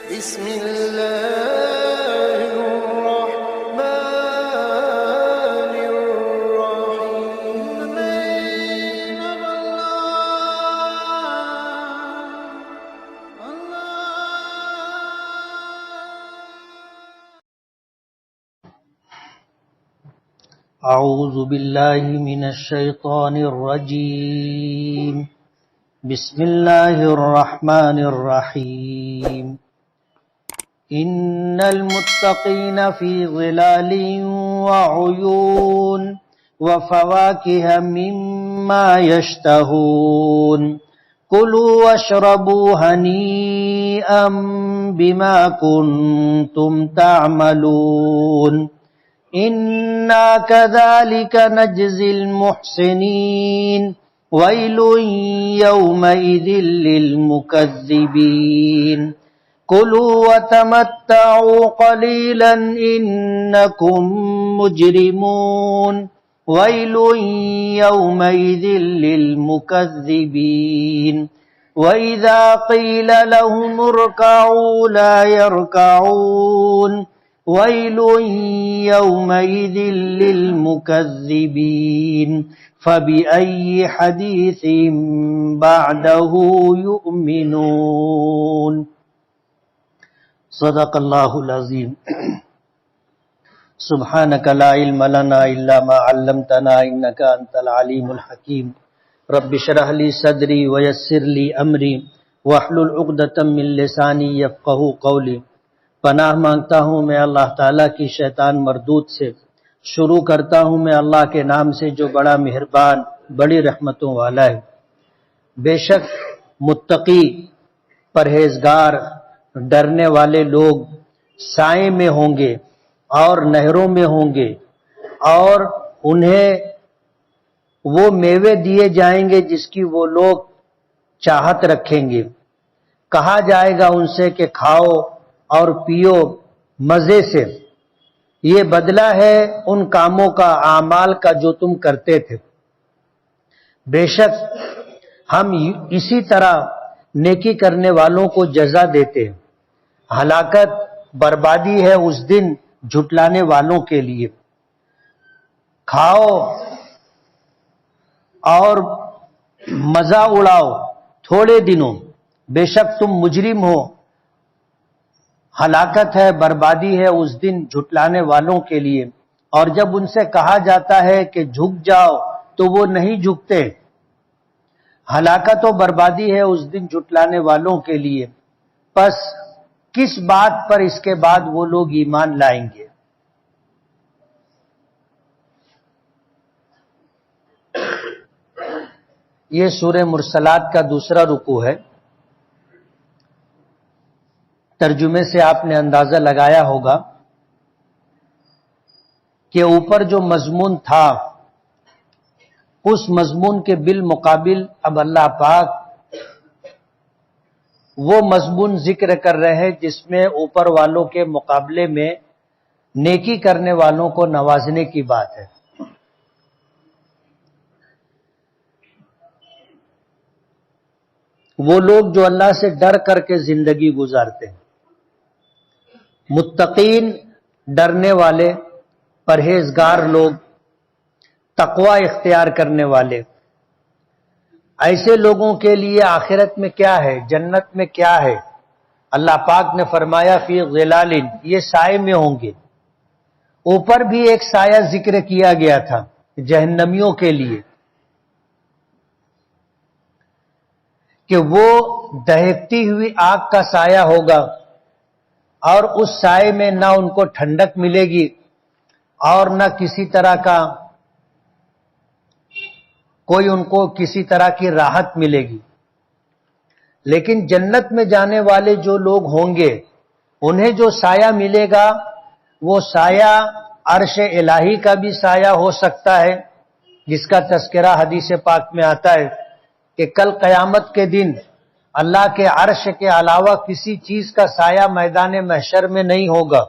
بسم الله الرحمن الرحيم. أعوذ بالله من الشيطان الرجيم. بسم الله الرحمن الرحيم. إن المتقين في ظلال وعيون وفواكه مما يشتهون كلوا واشربوا هنيئا بما كنتم تعملون إنا كذلك نجزي المحسنين ويل يومئذ للمكذبين كلوا وتمتعوا قليلا إنكم مجرمون ويل يومئذ للمكذبين وإذا قيل لهم اركعوا لا يركعون ويل يومئذ للمكذبين فبأي حديث بعده يؤمنون. صدق اللہ العظیم. سبحانک لا علم لنا الا ما علمتنا انک انت العلیم الحکیم. رب اشرح لی صدری ویسر لی امری واحلل عقدۃ من لسانی یفقہوا قولی. پناہ مانگتا ہوں میں اللہ تعالیٰ کی شیطان مردود سے. شروع کرتا ہوں میں اللہ کے نام سے جو بڑا مہربان بڑی رحمتوں والا ہے. بے شک متقی پرہیزگار ڈرنے والے لوگ سائے میں ہوں گے اور نہروں میں ہوں گے اور انہیں وہ میوے دیے جائیں گے جس کی وہ لوگ چاہت رکھیں گے. کہا جائے گا ان سے کہ کھاؤ اور پیو مزے سے، یہ بدلہ ہے ان کاموں کا اعمال کا جو تم کرتے تھے. بے شک ہم اسی طرح نیکی کرنے والوں کو جزا دیتے ہیں. ہلاکت بربادی ہے اس دن جھٹلانے والوں کے لیے. کھاؤ اور مزہ اڑاؤ تھوڑے دنوں، بے شک تم مجرم ہو. ہلاکت ہے بربادی ہے اس دن جھٹلانے والوں کے لیے. اور جب ان سے کہا جاتا ہے کہ جھک جاؤ تو وہ نہیں جھکتے. ہلاکت و بربادی ہے اس دن جھٹلانے والوں کے لیے. پس کس بات پر اس کے بعد وہ لوگ ایمان لائیں گے؟ یہ سورہ مرسلات کا دوسرا رکوع ہے. ترجمے سے آپ نے اندازہ لگایا ہوگا کہ اوپر جو مضمون تھا اس مضمون کے بالمقابل اب اللہ پاک وہ مضمون ذکر کر رہے ہیں جس میں اوپر والوں کے مقابلے میں نیکی کرنے والوں کو نوازنے کی بات ہے. وہ لوگ جو اللہ سے ڈر کر کے زندگی گزارتے ہیں، متقین ڈرنے والے پرہیزگار لوگ، تقوی اختیار کرنے والے، ایسے لوگوں کے لیے آخرت میں کیا ہے، جنت میں کیا ہے؟ اللہ پاک نے فرمایا فی ظلال، یہ سائے میں ہوں گے. اوپر بھی ایک سایہ ذکر کیا گیا تھا جہنمیوں کے لیے کہ وہ دہکتی ہوئی آگ کا سایہ ہوگا اور اس سائے میں نہ ان کو ٹھنڈک ملے گی اور نہ کسی طرح کا کوئی ان کو کسی طرح کی راحت ملے گی. لیکن جنت میں جانے والے جو لوگ ہوں گے انہیں جو سایہ ملے گا وہ سایہ عرش الہی کا بھی سایہ ہو سکتا ہے، جس کا تذکرہ حدیث پاک میں آتا ہے کہ کل قیامت کے دن اللہ کے عرش کے علاوہ کسی چیز کا سایہ میدان محشر میں نہیں ہوگا.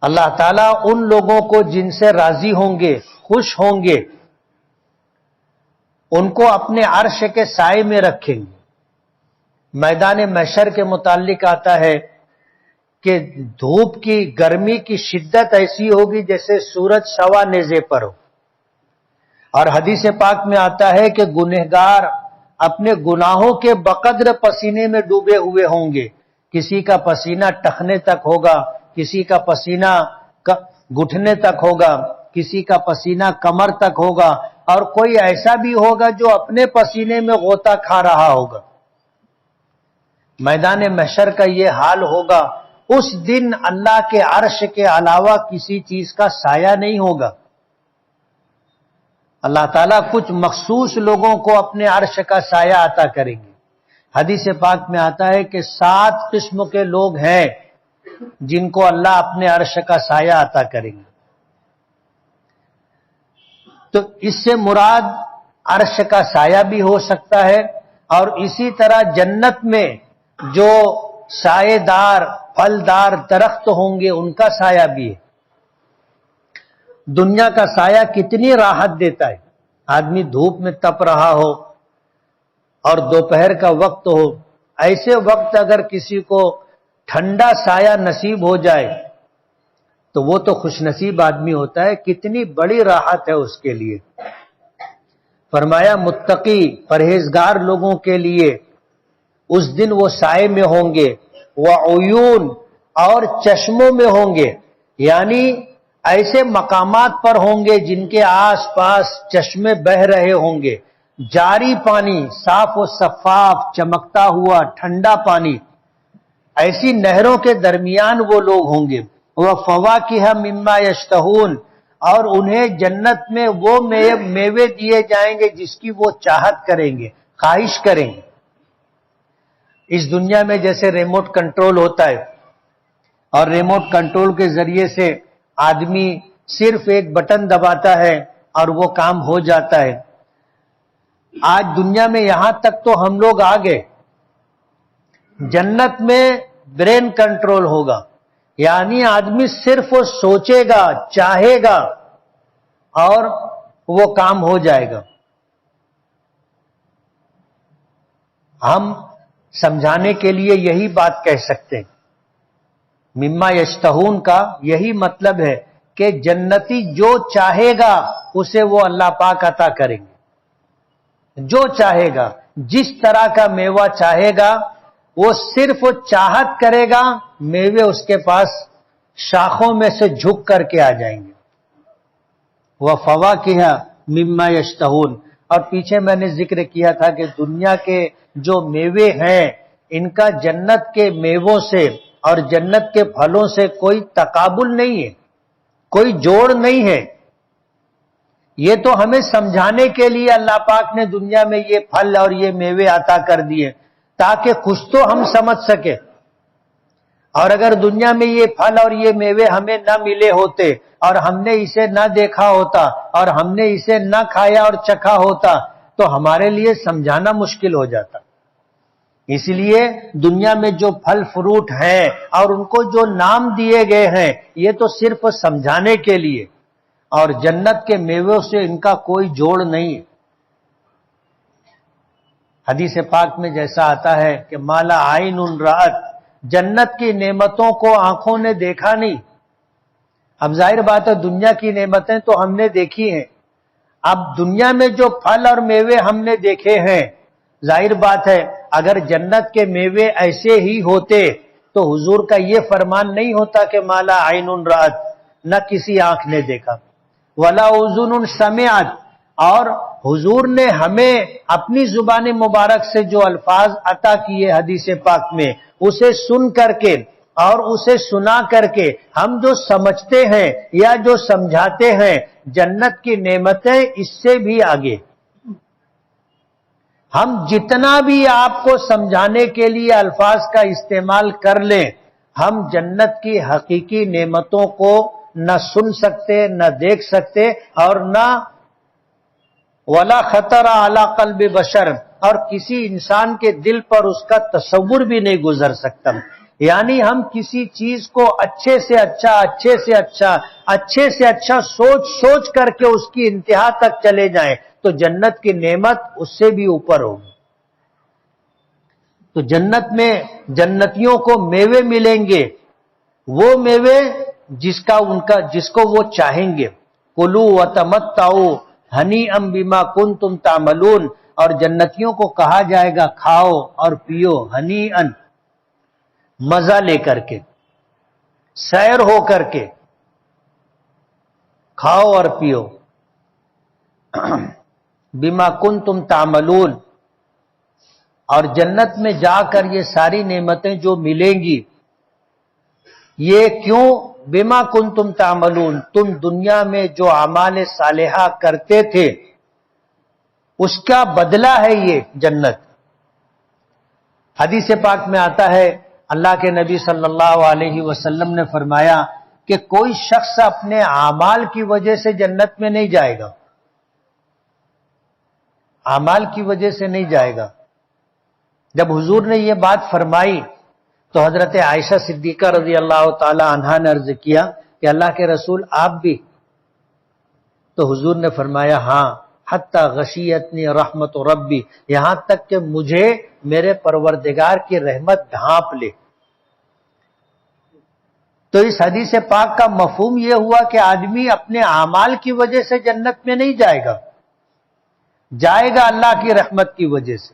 اللہ تعالیٰ ان لوگوں کو جن سے راضی ہوں گے، خوش ہوں گے، ان کو اپنے عرش کے سائے میں رکھیں گے. میدان محشر کے متعلق آتا ہے کہ دھوپ کی گرمی کی شدت ایسی ہوگی جیسے سورج سوا نیزے پر ہو، اور حدیث پاک میں آتا ہے کہ گنہگار اپنے گناہوں کے بقدر پسینے میں ڈوبے ہوئے ہوں گے. کسی کا پسینہ ٹخنے تک ہوگا، کسی کا پسینہ گھٹنے تک ہوگا، کسی کا پسینہ کمر تک ہوگا، اور کوئی ایسا بھی ہوگا جو اپنے پسینے میں غوطہ کھا رہا ہوگا. میدان محشر کا یہ حال ہوگا. اس دن اللہ کے عرش کے علاوہ کسی چیز کا سایہ نہیں ہوگا. اللہ تعالیٰ کچھ مخصوص لوگوں کو اپنے عرش کا سایہ عطا کریں گے. حدیث پاک میں آتا ہے کہ 7 قسم کے لوگ ہیں جن کو اللہ اپنے عرش کا سایہ عطا کریں گے. تو اس سے مراد عرش کا سایہ بھی ہو سکتا ہے، اور اسی طرح جنت میں جو سایہ دار پھلدار درخت ہوں گے ان کا سایہ بھی ہے. دنیا کا سایہ کتنی راحت دیتا ہے. آدمی دھوپ میں تپ رہا ہو اور دوپہر کا وقت ہو، ایسے وقت اگر کسی کو ٹھنڈا سایہ نصیب ہو جائے تو وہ تو خوش نصیب آدمی ہوتا ہے. کتنی بڑی راحت ہے اس کے لیے. فرمایا متقی پرہیزگار لوگوں کے لیے اس دن وہ سائے میں ہوں گے، وعیون اور چشموں میں ہوں گے، یعنی ایسے مقامات پر ہوں گے جن کے آس پاس چشمے بہ رہے ہوں گے، جاری پانی، صاف و شفاف چمکتا ہوا ٹھنڈا پانی، ایسی نہروں کے درمیان وہ لوگ ہوں گے. وَفَوَاكِهَ مِمَّا يَشْتَهُونَ، اور انہیں جنت میں وہ میوے دیے جائیں گے جس کی وہ چاہت کریں گے، خواہش کریں گے. اس دنیا میں جیسے ریموٹ کنٹرول ہوتا ہے اور ریموٹ کنٹرول کے ذریعے سے آدمی صرف ایک بٹن دباتا ہے اور وہ کام ہو جاتا ہے. آج دنیا میں یہاں تک تو ہم لوگ آ گئے. جنت میں برین کنٹرول ہوگا، یعنی آدمی صرف وہ سوچے گا، چاہے گا اور وہ کام ہو جائے گا. ہم سمجھانے کے لیے یہی بات کہہ سکتے ہیں. مما یشتہون کا یہی مطلب ہے کہ جنتی جو چاہے گا اسے وہ اللہ پاک عطا کریں گے. جو چاہے گا، جس طرح کا میوہ چاہے گا وہ صرف چاہت کرے گا، میوے اس کے پاس شاخوں میں سے جھک کر کے آ جائیں گے. وَفَوَاكِهَ مِمَّا يَشْتَهُونَ، اور پیچھے میں نے ذکر کیا تھا کہ دنیا کے جو میوے ہیں ان کا جنت کے میووں سے اور جنت کے پھلوں سے کوئی تقابل نہیں ہے، کوئی جوڑ نہیں ہے. یہ تو ہمیں سمجھانے کے لیے اللہ پاک نے دنیا میں یہ پھل اور یہ میوے عطا کر دیے تاکہ کچھ تو ہم سمجھ سکیں. اور اگر دنیا میں یہ پھل اور یہ میوے ہمیں نہ ملے ہوتے اور ہم نے اسے نہ دیکھا ہوتا اور ہم نے اسے نہ کھایا اور چکھا ہوتا تو ہمارے لیے سمجھانا مشکل ہو جاتا. اس لیے دنیا میں جو پھل فروٹ ہیں اور ان کو جو نام دیے گئے ہیں یہ تو صرف سمجھانے کے لیے، اور جنت کے میووں سے ان کا کوئی جوڑ نہیں ہے. حدیث پاک میں جیسا آتا ہے کہ مالا عین رأت، جنت کی نعمتوں کو آنکھوں نے دیکھا نہیں. اب ظاہر بات ہے دنیا کی نعمتیں تو ہم نے دیکھی ہیں. اب دنیا میں جو پھل اور میوے ہم نے دیکھے ہیں، ظاہر بات ہے اگر جنت کے میوے ایسے ہی ہوتے تو حضور کا یہ فرمان نہیں ہوتا کہ مالا عین رأت، نہ کسی آنکھ نے دیکھا، ولا اذن سمعت، اور حضور نے ہمیں اپنی زبان مبارک سے جو الفاظ عطا کیے حدیث پاک میں اسے سن کر کے اور اسے سنا کر کے ہم جو سمجھتے ہیں یا جو سمجھاتے ہیں، جنت کی نعمتیں اس سے بھی آگے. ہم جتنا بھی آپ کو سمجھانے کے لیے الفاظ کا استعمال کر لیں، ہم جنت کی حقیقی نعمتوں کو نہ سن سکتے، نہ دیکھ سکتے، اور نہ ولا خطر علی قلب بشر، اور کسی انسان کے دل پر اس کا تصور بھی نہیں گزر سکتا. یعنی ہم کسی چیز کو اچھے سے اچھا سوچ کر کے اس کی انتہا تک چلے جائیں تو جنت کی نعمت اس سے بھی اوپر ہوگی. تو جنت میں جنتیوں کو میوے ملیں گے، وہ میوے جس کو وہ چاہیں گے. کلوا وتمتعوا ہنیئا بما کنتم تعملون، اور جنتیوں کو کہا جائے گا کھاؤ اور پیو ہنیئا، مزہ لے کر کے، سیر ہو کر کے کھاؤ اور پیو. بما کنتم تعملون، اور جنت میں جا کر یہ ساری نعمتیں جو ملیں گی، یہ کیوں؟ بما کنتم تعملون، تم دنیا میں جو اعمال صالحہ کرتے تھے اس کا بدلہ ہے یہ جنت. حدیث پاک میں آتا ہے، اللہ کے نبی صلی اللہ علیہ وسلم نے فرمایا کہ کوئی شخص اپنے اعمال کی وجہ سے جنت میں نہیں جائے گا، اعمال کی وجہ سے نہیں جائے گا. جب حضور نے یہ بات فرمائی تو حضرت عائشہ صدیقہ رضی اللہ تعالی عنہا نے عرض کیا کہ اللہ کے رسول آپ بھی؟ تو حضور نے فرمایا ہاں، حتی غشیتنی رحمت ربی، یہاں تک کہ مجھے میرے پروردگار کی رحمت ڈھانپ لے. تو اس حدیث پاک کا مفہوم یہ ہوا کہ آدمی اپنے اعمال کی وجہ سے جنت میں نہیں جائے گا، جائے گا اللہ کی رحمت کی وجہ سے.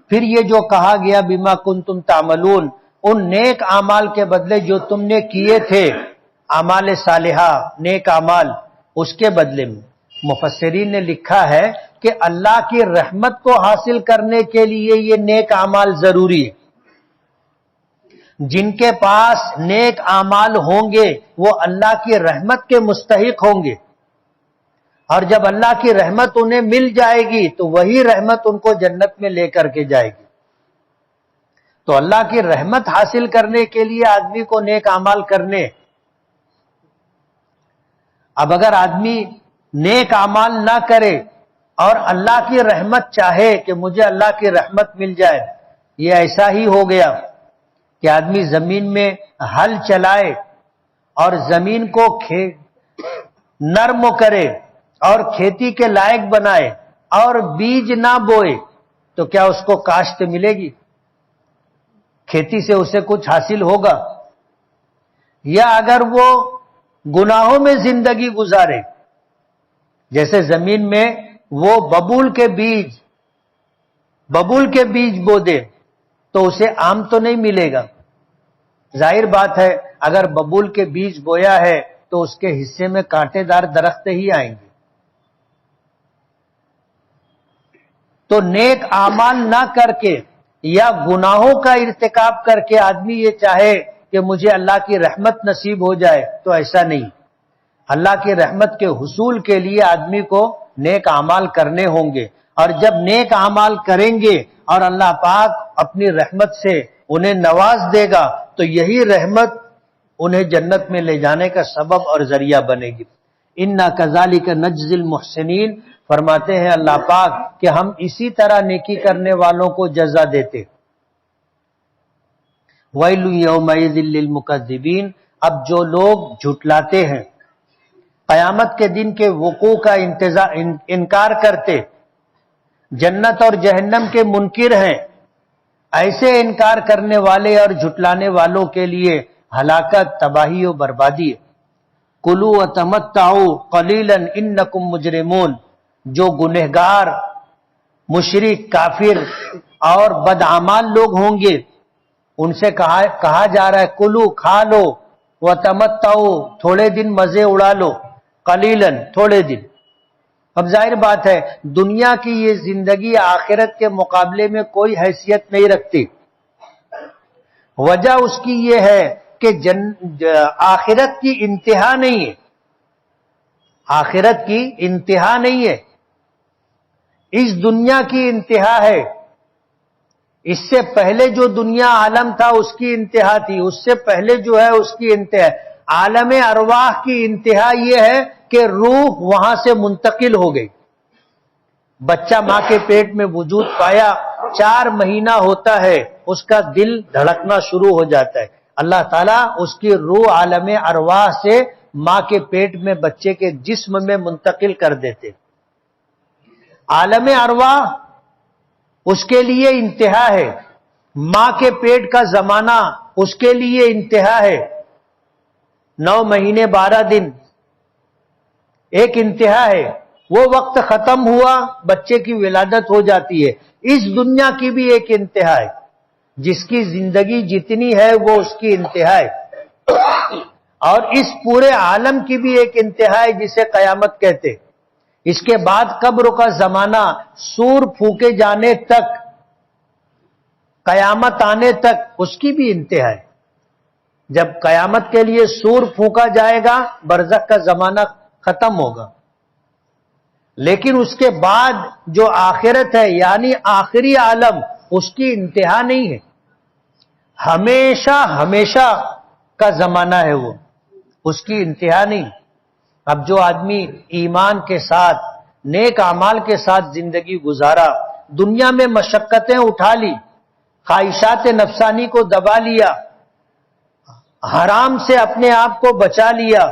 پھر یہ جو کہا گیا بما کنتم تعملون، ان نیک اعمال کے بدلے جو تم نے کیے تھے، اعمال صالحہ، نیک اعمال، اس کے بدلے میں مفسرین نے لکھا ہے کہ اللہ کی رحمت کو حاصل کرنے کے لیے یہ نیک اعمال ضروری ہے. جن کے پاس نیک اعمال ہوں گے وہ اللہ کی رحمت کے مستحق ہوں گے، اور جب اللہ کی رحمت انہیں مل جائے گی تو وہی رحمت ان کو جنت میں لے کر کے جائے گی. تو اللہ کی رحمت حاصل کرنے کے لیے آدمی کو نیک اعمال کرنے. اب اگر آدمی نیک اعمال نہ کرے اور اللہ کی رحمت چاہے کہ مجھے اللہ کی رحمت مل جائے، یہ ایسا ہی ہو گیا کہ آدمی زمین میں ہل چلائے اور زمین کو نرم کرے اور کھیتی کے لائق بنائے اور بیج نہ بوئے تو کیا اس کو کاشت ملے گی؟ کھیتی سے اسے کچھ حاصل ہوگا؟ یا اگر وہ گناہوں میں زندگی گزارے، جیسے زمین میں وہ ببول کے بیج بو دے تو اسے آم تو نہیں ملے گا. ظاہر بات ہے اگر ببول کے بیج بویا ہے تو اس کے حصے میں کانٹے دار درخت ہی آئیں گے. تو نیک اعمال نہ کر کے یا گناہوں کا ارتکاب کر کے آدمی یہ چاہے کہ مجھے اللہ کی رحمت نصیب ہو جائے تو ایسا نہیں. اللہ کی رحمت کے حصول کے لیے آدمی کو نیک اعمال کرنے ہوں گے، اور جب نیک اعمال کریں گے اور اللہ پاک اپنی رحمت سے انہیں نواز دے گا تو یہی رحمت انہیں جنت میں لے جانے کا سبب اور ذریعہ بنے گی. اِنَّا كَذَلِكَ نَجْزِي الْمُحْسِنِينَ، فرماتے ہیں اللہ پاک کہ ہم اسی طرح نیکی کرنے والوں کو جزا دیتے. وَيْلٌ يَوْمَئِذٍ لِّلْمُكَذِّبِينَ، اب جو لوگ جھٹلاتے ہیں، قیامت کے دن کے وقوع کا انکار کرتے، جنت اور جہنم کے منکر ہیں، ایسے انکار کرنے والے اور جھٹلانے والوں کے لیے ہلاکت، تباہی و بربادی. کلوا وتمتعوا قلیلا انکم مجرمون، جو گنہگار، مشرک، کافر اور بدعمال لوگ ہوں گے ان سے کہا جا رہا ہے کلو، کھا لو، وتمتعوا، تھوڑے دن مزے اڑا لو، قلیلا، تھوڑے دن. اب ظاہر بات ہے دنیا کی یہ زندگی آخرت کے مقابلے میں کوئی حیثیت نہیں رکھتی. وجہ اس کی یہ ہے کہ آخرت کی انتہا نہیں ہے، آخرت کی انتہا نہیں ہے، اس دنیا کی انتہا ہے. اس سے پہلے جو دنیا عالم تھا اس کی انتہا تھی، اس سے پہلے جو ہے اس کی انتہا. عالم ارواح کی انتہا یہ ہے کہ روح وہاں سے منتقل ہو گئی. بچہ ماں کے پیٹ میں وجود پایا، 4 مہینہ ہوتا ہے اس کا دل دھڑکنا شروع ہو جاتا ہے. اللہ تعالیٰ اس کی روح عالم ارواح سے ماں کے پیٹ میں بچے کے جسم میں منتقل کر دیتے. عالم ارواح اس کے لیے انتہا ہے. ماں کے پیٹ کا زمانہ اس کے لیے انتہا ہے، 9 مہینے 12 دن ایک انتہا ہے، وہ وقت ختم ہوا بچے کی ولادت ہو جاتی ہے۔ اس دنیا کی بھی ایک انتہا ہے، جس کی زندگی جتنی ہے وہ اس کی انتہا ہے، اور اس پورے عالم کی بھی ایک انتہا ہے جسے قیامت کہتے۔ اس کے بعد قبر کا زمانہ، سور پھونکے جانے تک، قیامت آنے تک اس کی بھی انتہا ہے۔ جب قیامت کے لیے سور پھونکا جائے گا برزخ کا زمانہ ختم ہوگا، لیکن اس کے بعد جو آخرت ہے یعنی آخری عالم، اس کی انتہا نہیں ہے، ہمیشہ ہمیشہ کا زمانہ ہے وہ، اس کی انتہا نہیں۔ اب جو آدمی ایمان کے ساتھ نیک اعمال کے ساتھ زندگی گزارا، دنیا میں مشقتیں اٹھا لی، خواہشات نفسانی کو دبا لیا، حرام سے اپنے آپ کو بچا لیا،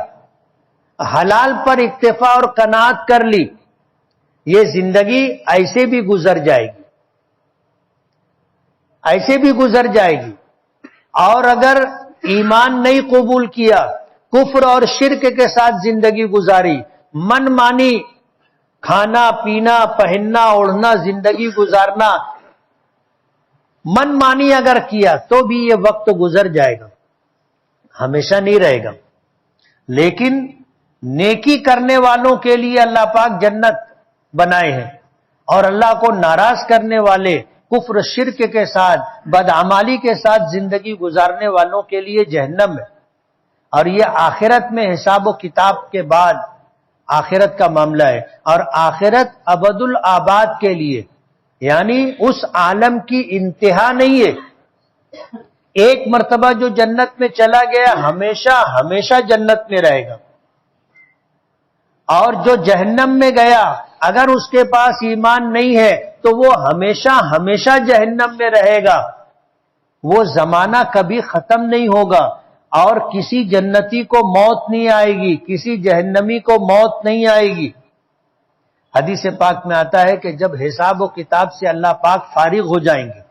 حلال پر اکتفا اور قناعت کر لی، یہ زندگی ایسے بھی گزر جائے گی، ایسے بھی گزر جائے گی۔ اور اگر ایمان نہیں قبول کیا، کفر اور شرک کے ساتھ زندگی گزاری، من مانی کھانا پینا پہننا اوڑھنا زندگی گزارنا من مانی اگر کیا تو بھی یہ وقت گزر جائے گا، ہمیشہ نہیں رہے گا۔ لیکن نیکی کرنے والوں کے لیے اللہ پاک جنت بنائے ہیں، اور اللہ کو ناراض کرنے والے کفر شرک کے ساتھ بدعمالی کے ساتھ زندگی گزارنے والوں کے لیے جہنم ہے۔ اور یہ آخرت میں حساب و کتاب کے بعد آخرت کا معاملہ ہے، اور آخرت ابد الآباد کے لیے، یعنی اس عالم کی انتہا نہیں ہے۔ ایک مرتبہ جو جنت میں چلا گیا ہمیشہ ہمیشہ جنت میں رہے گا، اور جو جہنم میں گیا اگر اس کے پاس ایمان نہیں ہے تو وہ ہمیشہ ہمیشہ جہنم میں رہے گا، وہ زمانہ کبھی ختم نہیں ہوگا، اور کسی جنتی کو موت نہیں آئے گی، کسی جہنمی کو موت نہیں آئے گی۔ حدیث پاک میں آتا ہے کہ جب حساب و کتاب سے اللہ پاک فارغ ہو جائیں گے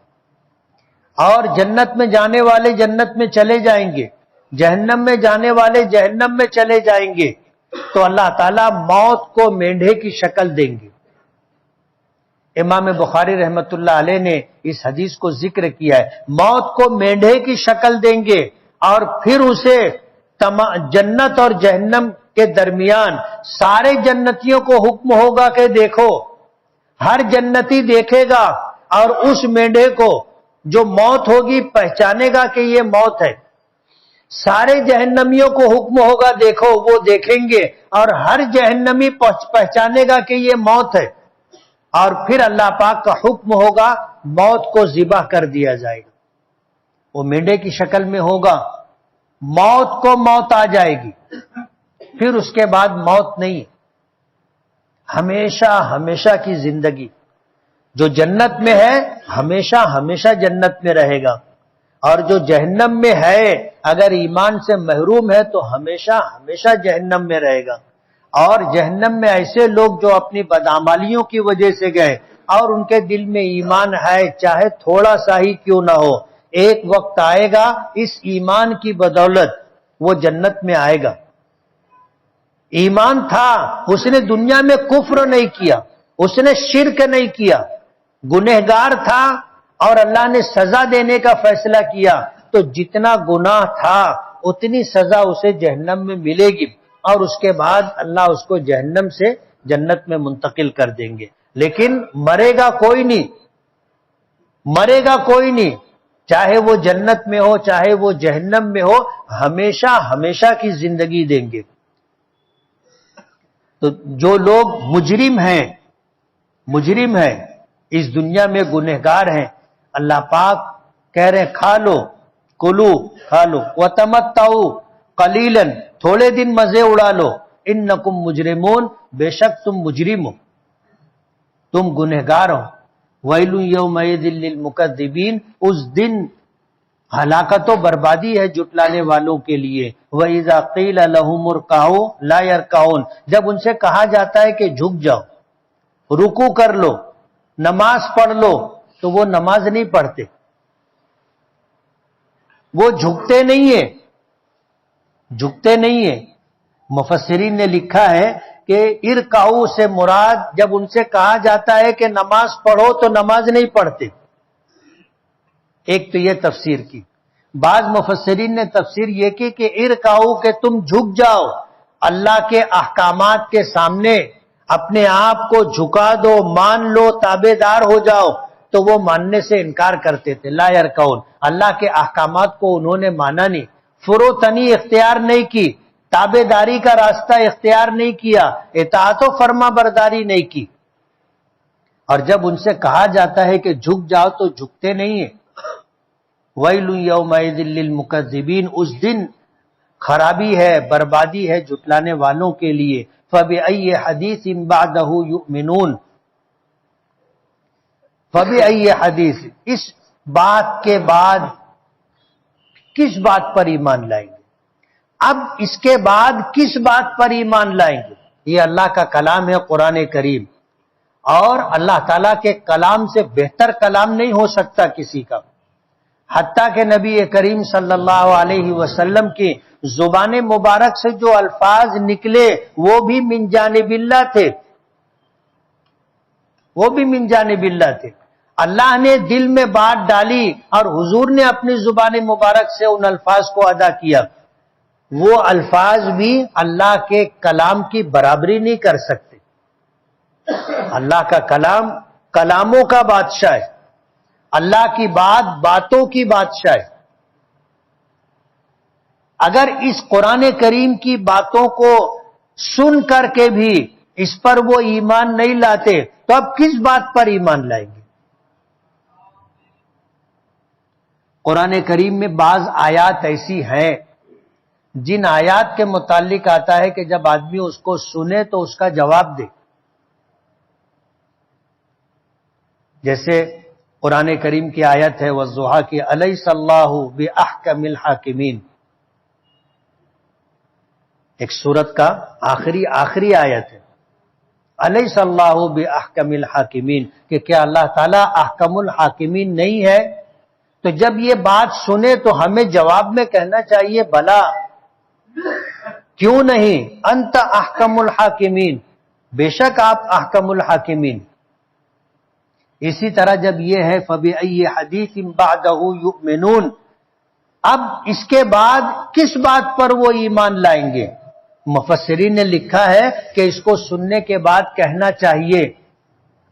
اور جنت میں جانے والے جنت میں چلے جائیں گے، جہنم میں جانے والے جہنم میں چلے جائیں گے، تو اللہ تعالیٰ موت کو مینڈھے کی شکل دیں گے۔ امام بخاری رحمت اللہ علیہ نے اس حدیث کو ذکر کیا ہے، موت کو مینڈھے کی شکل دیں گے، اور پھر اسے جنت اور جہنم کے درمیان سارے جنتیوں کو حکم ہوگا کہ دیکھو، ہر جنتی دیکھے گا اور اس مینڈھے کو جو موت ہوگی پہچانے گا کہ یہ موت ہے، سارے جہنمیوں کو حکم ہوگا دیکھو، وہ دیکھیں گے اور ہر جہنمی پہچانے گا کہ یہ موت ہے، اور پھر اللہ پاک کا حکم ہوگا موت کو ذبح کر دیا جائے گا۔ وہ مینڈے کی شکل میں ہوگا، موت کو موت آ جائے گی، پھر اس کے بعد موت نہیں، ہمیشہ ہمیشہ کی زندگی۔ جو جنت میں ہے ہمیشہ ہمیشہ جنت میں رہے گا، اور جو جہنم میں ہے اگر ایمان سے محروم ہے تو ہمیشہ ہمیشہ جہنم میں رہے گا۔ اور جہنم میں ایسے لوگ جو اپنی بدعمالیوں کی وجہ سے گئے اور ان کے دل میں ایمان ہے چاہے تھوڑا سا ہی کیوں نہ ہو، ایک وقت آئے گا اس ایمان کی بدولت وہ جنت میں آئے گا۔ ایمان تھا، اس نے دنیا میں کفر نہیں کیا، اس نے شرک نہیں کیا، گنہگار تھا اور اللہ نے سزا دینے کا فیصلہ کیا، تو جتنا گناہ تھا اتنی سزا اسے جہنم میں ملے گی، اور اس کے بعد اللہ اس کو جہنم سے جنت میں منتقل کر دیں گے۔ لیکن مرے گا کوئی نہیں، مرے گا کوئی نہیں، چاہے وہ جنت میں ہو چاہے وہ جہنم میں ہو، ہمیشہ ہمیشہ کی زندگی دیں گے۔ تو جو لوگ مجرم ہیں اس دنیا میں گنہگار ہیں، اللہ پاک کہہ رہے ہیں کھا لو، کلو کھا لو، وتمتعوا قلیلا، تھوڑے دن مزے اڑا لو، انکم مجرمون، بے شک تم مجرم ہو، تم گنہگار ہو۔ ویل یومئذ للمکذبین، اس دن ہلاکت و بربادی ہے جھٹلانے والوں کے لیے۔ وَإِذَا قِيلَ لَهُمُ ارْكَعُوا لَا يَرْكَعُونَ، جب ان سے کہا جاتا ہے کہ جھک جاؤ، رکوع کر لو، نماز پڑھ لو، تو وہ نماز نہیں پڑھتے۔ وہ جھکتے نہیں ہیں، جھکتے نہیں ہیں۔ مفسرین نے لکھا ہے کہ ارکعو سے مراد جب ان سے کہا جاتا ہے کہ نماز پڑھو تو نماز نہیں پڑھتے، ایک تو یہ تفسیر کی۔ بعض مفسرین نے تفسیر یہ کی کہ ارکعو کہ تم جھک جاؤ اللہ کے احکامات کے سامنے، اپنے آپ کو جھکا دو، مان لو، تابع دار ہو جاؤ، تو وہ ماننے سے انکار کرتے تھے۔ لا یرکعون، اللہ کے احکامات کو انہوں نے مانا نہیں، فروتنی اختیار نہیں کی، تابع داری کا راستہ اختیار نہیں کیا، اطاعت و فرما برداری نہیں کی۔ اور جب ان سے کہا جاتا ہے کہ جھک جاؤ تو جھکتے نہیں ہیں۔ وَيْلٌ يَوْمَئِذٍ لِّلْمُكَذِّبِينَ، اس دن خرابی ہے، بربادی ہے جھٹلانے والوں کے لیے۔ فَبِأَيِّ حَدِيثٍ بَعْدَهُ يُؤْمِنُونَ، فَبِأَيِّ حدیث، اس بات کے بعد کس بات پر ایمان لائیں گے؟ اب اس کے بعد کس بات پر ایمان لائیں گے؟ یہ اللہ کا کلام ہے قرآن کریم، اور اللہ تعالیٰ کے کلام سے بہتر کلام نہیں ہو سکتا کسی کا۔ حتیٰ کہ نبی کریم صلی اللہ علیہ وسلم کی زبان مبارک سے جو الفاظ نکلے وہ بھی من جانب اللہ تھے، وہ بھی من جانب اللہ تھے۔ اللہ نے دل میں بات ڈالی اور حضور نے اپنی زبان مبارک سے ان الفاظ کو ادا کیا، وہ الفاظ بھی اللہ کے کلام کی برابری نہیں کر سکتے۔ اللہ کا کلام کلاموں کا بادشاہ ہے، اللہ کی بات باتوں کی بادشاہ ہے۔ اگر اس قرآن کریم کی باتوں کو سن کر کے بھی اس پر وہ ایمان نہیں لاتے تو اب کس بات پر ایمان لائیں گے؟ قرآن کریم میں بعض آیات ایسی ہیں جن آیات کے متعلق آتا ہے کہ جب آدمی اس کو سنے تو اس کا جواب دے۔ جیسے قرآن کریم کی آیت ہے والضحیٰ کی الیس اللہ بأحکم الحاکمین، ایک سورت کا آخری آیت ہے، الیس اللہ بأحکم الحاکمین، کہ کیا اللہ تعالیٰ احکم الحاکمین نہیں ہے؟ تو جب یہ بات سنے تو ہمیں جواب میں کہنا چاہیے بلا، کیوں نہیں، انت احکم الحاکمین، بے شک آپ احکم الحاکمین۔ اسی طرح جب یہ ہے فَبِأَيِّ حَدِيثٍ بَعْدَهُ يُؤْمِنُونَ، اب اس کے بعد کس بات پر وہ ایمان لائیں گے؟ مفسرین نے لکھا ہے کہ اس کو سننے کے بعد کہنا چاہیے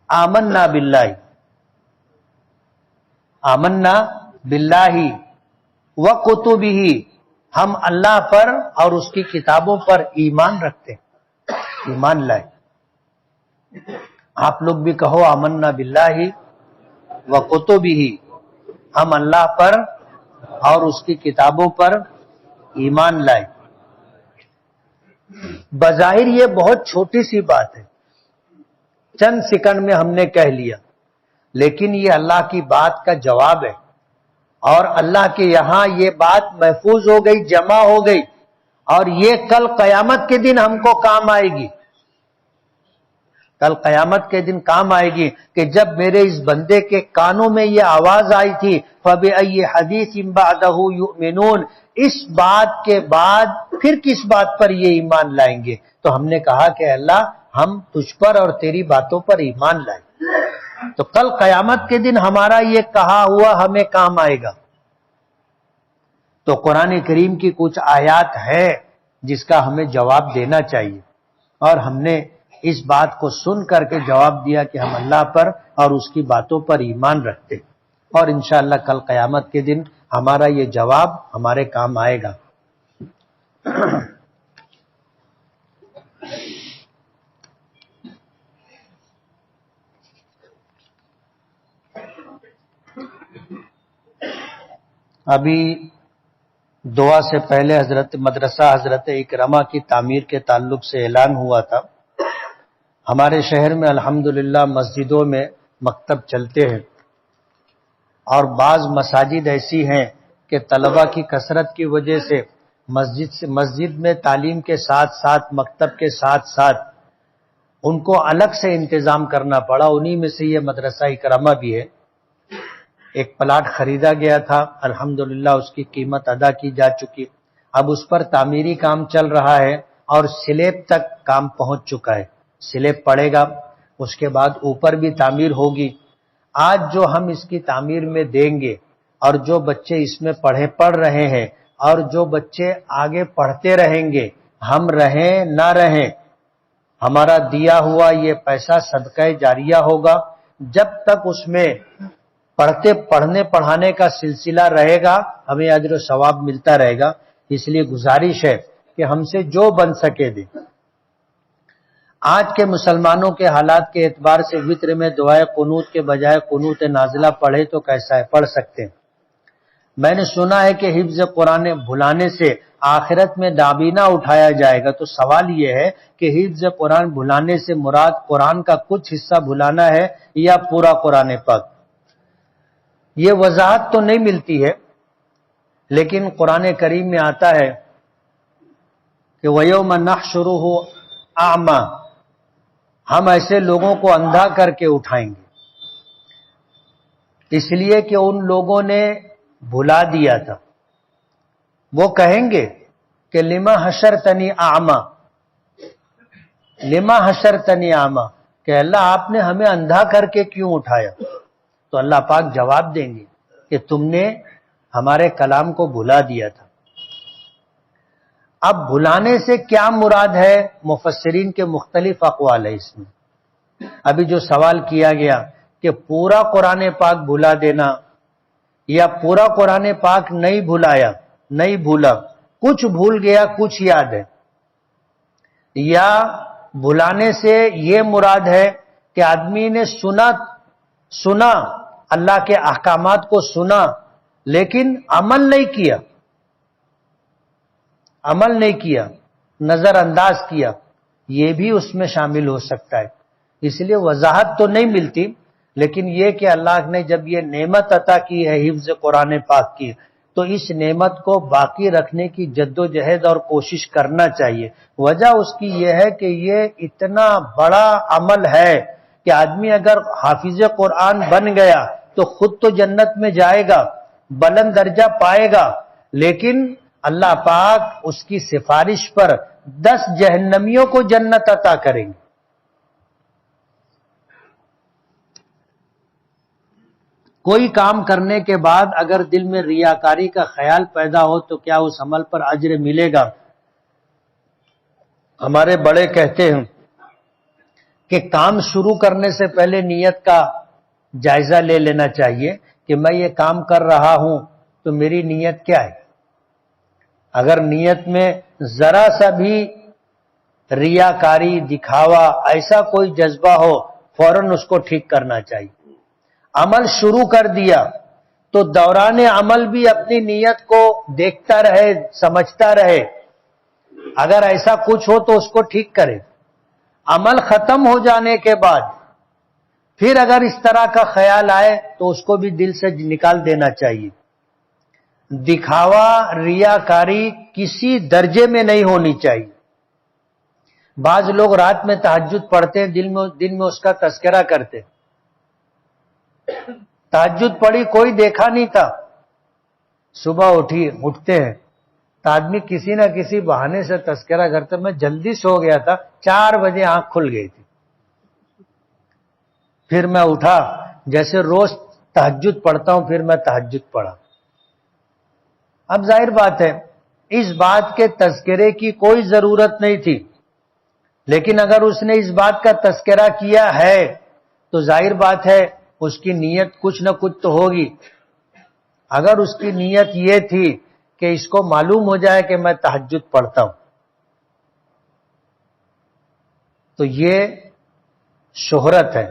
آمنا باللہ، آمنا باللہ وکتبہ، ہم اللہ پر اور اس کی کتابوں پر ایمان رکھتے ہیں، ایمان لائیں۔ آپ لوگ بھی کہو آمنا باللہ وکتبہ، ہم اللہ پر اور اس کی کتابوں پر ایمان لائیں۔ بظاہر یہ بہت چھوٹی سی بات ہے، چند سیکنڈ میں ہم نے کہہ لیا، لیکن یہ اللہ کی بات کا جواب ہے، اور اللہ کے یہاں یہ بات محفوظ ہو گئی، جمع ہو گئی، اور یہ کل قیامت کے دن ہم کو کام آئے گی۔ کل قیامت کے دن کام آئے گی کہ جب میرے اس بندے کے کانوں میں یہ آواز آئی تھی فَبِأَيِّ حَدِيثٍ بَعْدَهُ يُؤْمِنُونَ، اس بات کے بعد پھر کس بات پر یہ ایمان لائیں گے؟ تو ہم نے کہا کہ اللہ ہم تجھ پر اور تیری باتوں پر ایمان لائیں، تو کل قیامت کے دن ہمارا یہ کہا ہوا ہمیں کام آئے گا۔ تو قرآن کریم کی کچھ آیات ہے جس کا ہمیں جواب دینا چاہیے، اور ہم نے اس بات کو سن کر کے جواب دیا کہ ہم اللہ پر اور اس کی باتوں پر ایمان رکھتے، اور انشاءاللہ کل قیامت کے دن ہمارا یہ جواب ہمارے کام آئے گا۔ ابھی دعا سے پہلے مدرسہ حضرت اکرمہ کی تعمیر کے تعلق سے اعلان ہوا تھا۔ ہمارے شہر میں الحمدللہ مسجدوں میں مکتب چلتے ہیں، اور بعض مساجد ایسی ہیں کہ طلبہ کی کثرت کی وجہ سے مسجد میں تعلیم کے ساتھ ساتھ مکتب کے ساتھ ساتھ ان کو الگ سے انتظام کرنا پڑا، انہی میں سے یہ مدرسہ اکرمہ بھی ہے۔ ایک پلاٹ خریدا گیا تھا، الحمدللہ اس کی قیمت ادا کی جا چکی، اب اس پر تعمیری کام چل رہا ہے اور سلیب تک کام پہنچ چکا ہے، سلیب پڑے گا، اس کے بعد اوپر بھی تعمیر ہوگی۔ آج جو ہم اس کی تعمیر میں دیں گے اور جو بچے اس میں پڑھ رہے ہیں اور جو بچے آگے پڑھتے رہیں گے، ہم رہیں نہ رہیں، ہمارا دیا ہوا یہ پیسہ صدقہ جاریہ ہوگا۔ جب تک اس میں پڑھنے پڑھانے کا سلسلہ رہے گا ہمیں اجر و ثواب ملتا رہے گا۔ اس لیے گزارش ہے کہ ہم سے جو بن سکے دیں۔ آج کے مسلمانوں کے حالات کے اعتبار سے وتر میں دعائے قنوت کے بجائے قنوت نازلہ پڑھے تو کیسا ہے؟ پڑھ سکتے ہیں۔ میں نے سنا ہے کہ حفظ قرآن بھلانے سے آخرت میں دابینہ اٹھایا جائے گا، تو سوال یہ ہے کہ حفظ قرآن بھلانے سے مراد قرآن کا کچھ حصہ بھلانا ہے یا پورا قرآن پاک؟ یہ وضاحت تو نہیں ملتی ہے، لیکن قرآن کریم میں آتا ہے کہ وَيَوْمَ نَحْشُرُهُ أَعْمَى، ہم ایسے لوگوں کو اندھا کر کے اٹھائیں گے، اس لیے کہ ان لوگوں نے بھلا دیا تھا۔ وہ کہیں گے کہ لما حشرتنی اعمی، لما حشرتنی اعمی، کہ اللہ آپ نے ہمیں اندھا کر کے کیوں اٹھایا؟ تو اللہ پاک جواب دیں گے کہ تم نے ہمارے کلام کو بھلا دیا تھا۔ اب بھلانے سے کیا مراد ہے؟ مفسرین کے مختلف اقوال ہے اس میں۔ ابھی جو سوال کیا گیا کہ پورا قرآن پاک بھلا دینا یا پورا قرآن پاک نہیں بھلایا، نہیں بھولا، کچھ بھول گیا کچھ یاد ہے، یا بھلانے سے یہ مراد ہے کہ آدمی نے سنا اللہ کے احکامات کو سنا لیکن عمل نہیں کیا، نظر انداز کیا، یہ بھی اس میں شامل ہو سکتا ہے۔ اس لیے وضاحت تو نہیں ملتی، لیکن یہ کہ اللہ نے جب یہ نعمت عطا کی ہے حفظ قرآن پاک کی، تو اس نعمت کو باقی رکھنے کی جد و جہد اور کوشش کرنا چاہیے۔ وجہ اس کی یہ ہے کہ یہ اتنا بڑا عمل ہے کہ آدمی اگر حافظ قرآن بن گیا تو خود تو جنت میں جائے گا، بلند درجہ پائے گا، لیکن اللہ پاک اس کی سفارش پر 10 جہنمیوں کو جنت عطا کریں گے۔ کوئی کام کرنے کے بعد اگر دل میں ریاکاری کا خیال پیدا ہو تو کیا اس عمل پر اجر ملے گا؟ ہمارے بڑے کہتے ہیں کہ کام شروع کرنے سے پہلے نیت کا جائزہ لے لینا چاہیے کہ میں یہ کام کر رہا ہوں تو میری نیت کیا ہے۔ اگر نیت میں ذرا سا بھی ریاکاری، دکھاوا، ایسا کوئی جذبہ ہو، فوراً اس کو ٹھیک کرنا چاہیے۔ عمل شروع کر دیا تو دوران عمل بھی اپنی نیت کو دیکھتا رہے، سمجھتا رہے، اگر ایسا کچھ ہو تو اس کو ٹھیک کرے۔ عمل ختم ہو جانے کے بعد پھر اگر اس طرح کا خیال آئے تو اس کو بھی دل سے نکال دینا چاہیے۔ دکھاوا، ریاکاری کسی درجے میں نہیں ہونی چاہیے۔ بعض لوگ رات میں تہجد پڑھتے ہیں، دن میں اس کا تذکرہ کرتے، تہجد پڑھی کوئی دیکھا نہیں تھا، صبح اٹھتے ہیں تو آدمی کسی نہ کسی بہانے سے تذکرہ کرتے، میں جلدی سو گیا تھا، 4 بجے آنکھ کھل گئی تھی، پھر میں اٹھا، جیسے روز تہجد پڑھتا ہوں پھر میں تہجد پڑھا۔ اب ظاہر بات ہے اس بات کے تذکرے کی کوئی ضرورت نہیں تھی، لیکن اگر اس نے اس بات کا تذکرہ کیا ہے تو ظاہر بات ہے اس کی نیت کچھ نہ کچھ تو ہوگی۔ اگر اس کی نیت یہ تھی کہ اس کو معلوم ہو جائے کہ میں تہجد پڑھتا ہوں، تو یہ شہرت ہے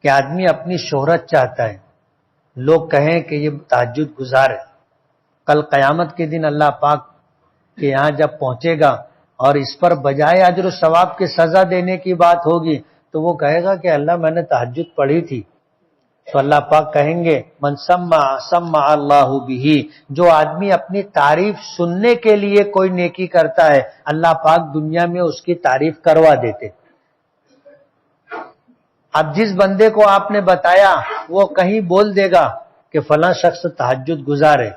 کہ آدمی اپنی شہرت چاہتا ہے، لوگ کہیں کہ یہ تہجد گزار ہے۔ کل قیامت کے دن اللہ پاک کے یہاں جب پہنچے گا اور اس پر بجائے اجر و ثواب کے سزا دینے کی بات ہوگی تو وہ کہے گا کہ اللہ میں نے تہجد پڑھی تھی، تو اللہ پاک کہیں گے من سمع اللہ بہ، جو آدمی اپنی تعریف سننے کے لیے کوئی نیکی کرتا ہے اللہ پاک دنیا میں اس کی تعریف کروا دیتے۔ اب جس بندے کو آپ نے بتایا وہ کہیں بول دے گا کہ فلاں شخص تہجد گزار ہے،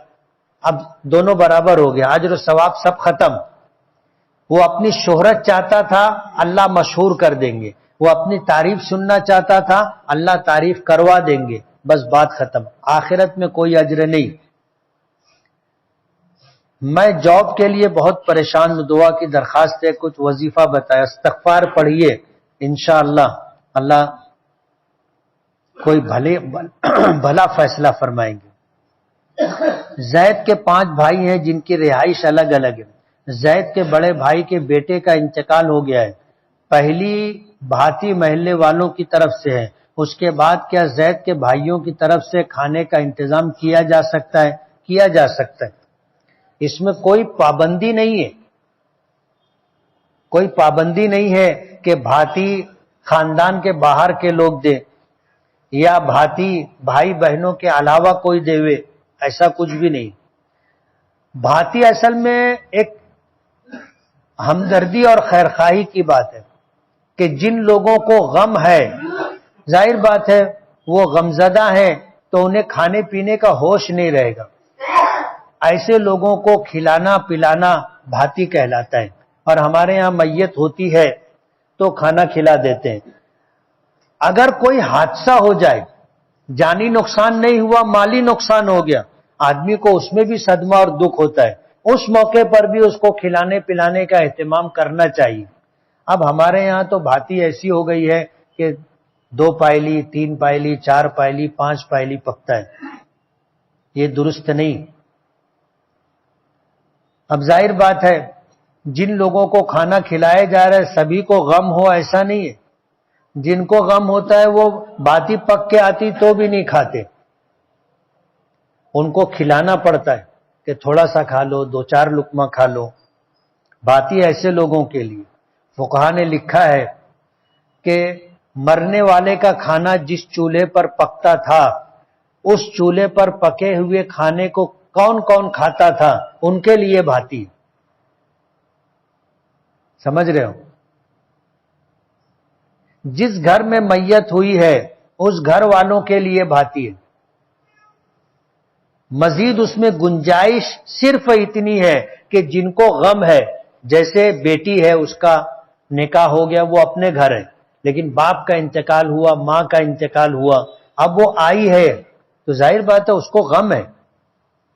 اب دونوں برابر ہو گیا، اجر و ثواب سب ختم۔ وہ اپنی شہرت چاہتا تھا، اللہ مشہور کر دیں گے، وہ اپنی تعریف سننا چاہتا تھا، اللہ تعریف کروا دیں گے، بس بات ختم، آخرت میں کوئی اجر نہیں۔ میں جاب کے لیے بہت پریشان ہوں، دعا کی درخواست ہے، کچھ وظیفہ بتایا، استغفار پڑھیے، انشاءاللہ اللہ کوئی بھلا فیصلہ فرمائیں گے۔ زید کے 5 بھائی ہیں جن کی رہائش الگ الگ ہے۔ زید کے بڑے بھائی کے بیٹے کا انتقال ہو گیا ہے، پہلی بھاتی محلے والوں کی طرف سے ہے، اس کے بعد کیا زید کے بھائیوں کی طرف سے کھانے کا انتظام کیا جا سکتا ہے؟ کیا جا سکتا ہے، اس میں کوئی پابندی نہیں ہے، کوئی پابندی نہیں ہے کہ بھاتی خاندان کے باہر کے لوگ دیں یا بھاتی بھائی بہنوں کے علاوہ کوئی دے، ایسا کچھ بھی نہیں۔ بھاتی اصل میں ایک ہمدردی اور خیرخواہی کی بات ہے کہ جن لوگوں کو غم ہے، ظاہر بات ہے وہ غمزدہ ہیں تو انہیں کھانے پینے کا ہوش نہیں رہے گا، ایسے لوگوں کو کھلانا پلانا بھاتی کہلاتا ہے۔ اور ہمارے ہاں میت ہوتی ہے تو کھانا کھلا دیتے ہیں۔ اگر کوئی حادثہ ہو جائے، جانی نقصان نہیں ہوا، مالی نقصان ہو گیا، آدمی کو اس میں بھی صدمہ اور دکھ ہوتا ہے، اس موقع پر بھی اس کو کھلانے پلانے کا اہتمام کرنا چاہیے۔ اب ہمارے یہاں تو بھاتی ایسی ہو گئی ہے کہ 2 پائلی 3 پائلی 4 پائلی 5 پائلی پکتا ہے، یہ درست نہیں۔ اب ظاہر بات ہے جن لوگوں کو کھانا کھلایا جا رہا ہے سبھی کو غم ہو ایسا نہیں ہے، جن کو غم ہوتا ہے وہ بھاتی پک کے آتی تو بھی نہیں کھاتے، ان کو کھلانا پڑتا ہے کہ تھوڑا سا کھا لو، 2-4 لقمہ کھا لو۔ بھاتی ایسے لوگوں کے لیے فقہا نے لکھا ہے کہ مرنے والے کا کھانا جس چولہے پر پکتا تھا اس چولہے پر پکے ہوئے کھانے کو کون کون کھاتا تھا، ان کے لیے بھاتی۔ سمجھ رہے ہو؟ جس گھر میں میت ہوئی ہے اس گھر والوں کے لیے بھاتی ہے، مزید اس میں گنجائش صرف اتنی ہے کہ جن کو غم ہے، جیسے بیٹی ہے اس کا نکاح ہو گیا وہ اپنے گھر ہے، لیکن باپ کا انتقال ہوا، ماں کا انتقال ہوا، اب وہ آئی ہے تو ظاہر بات ہے اس کو غم ہے،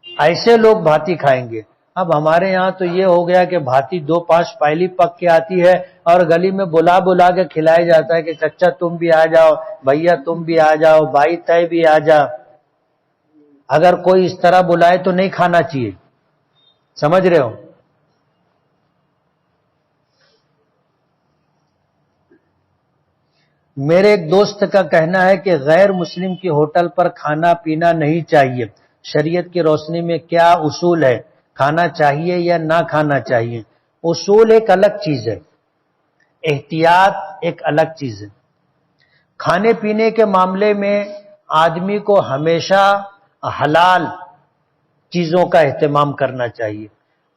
ایسے لوگ بھاتی کھائیں گے۔ اب ہمارے یہاں تو یہ ہو گیا کہ بھاتی 2-5 پائلی پک کے آتی ہے اور گلی میں بلا بلا کے کھلایا جاتا ہے کہ چچا تم بھی آ جاؤ، بھیا تم بھی آ جاؤ، بھائی تے بھی آ جا۔ اگر کوئی اس طرح بلائے تو نہیں کھانا چاہیے، سمجھ رہے ہو؟ میرے ایک دوست کا کہنا ہے کہ غیر مسلم کی ہوٹل پر کھانا پینا نہیں چاہیے، شریعت کی روشنی میں کیا اصول ہے، کھانا چاہیے یا نہ کھانا چاہیے؟ اصول ایک الگ چیز ہے، احتیاط ایک الگ چیز ہے۔ کھانے پینے کے معاملے میں آدمی کو ہمیشہ حلال چیزوں کا اہتمام کرنا چاہیے،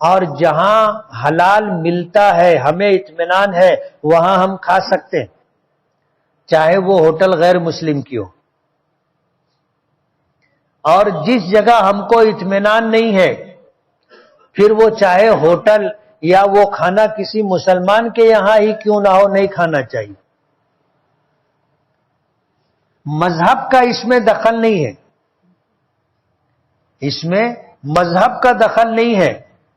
اور جہاں حلال ملتا ہے ہمیں اطمینان ہے وہاں ہم کھا سکتے ہیں، چاہے وہ ہوٹل غیر مسلم کی ہو۔ اور جس جگہ ہم کو اطمینان نہیں ہے پھر وہ چاہے ہوٹل یا وہ کھانا کسی مسلمان کے یہاں ہی کیوں نہ ہو، نہیں کھانا چاہیے۔ مذہب کا اس میں دخل نہیں ہے، اس میں مذہب کا دخل نہیں ہے،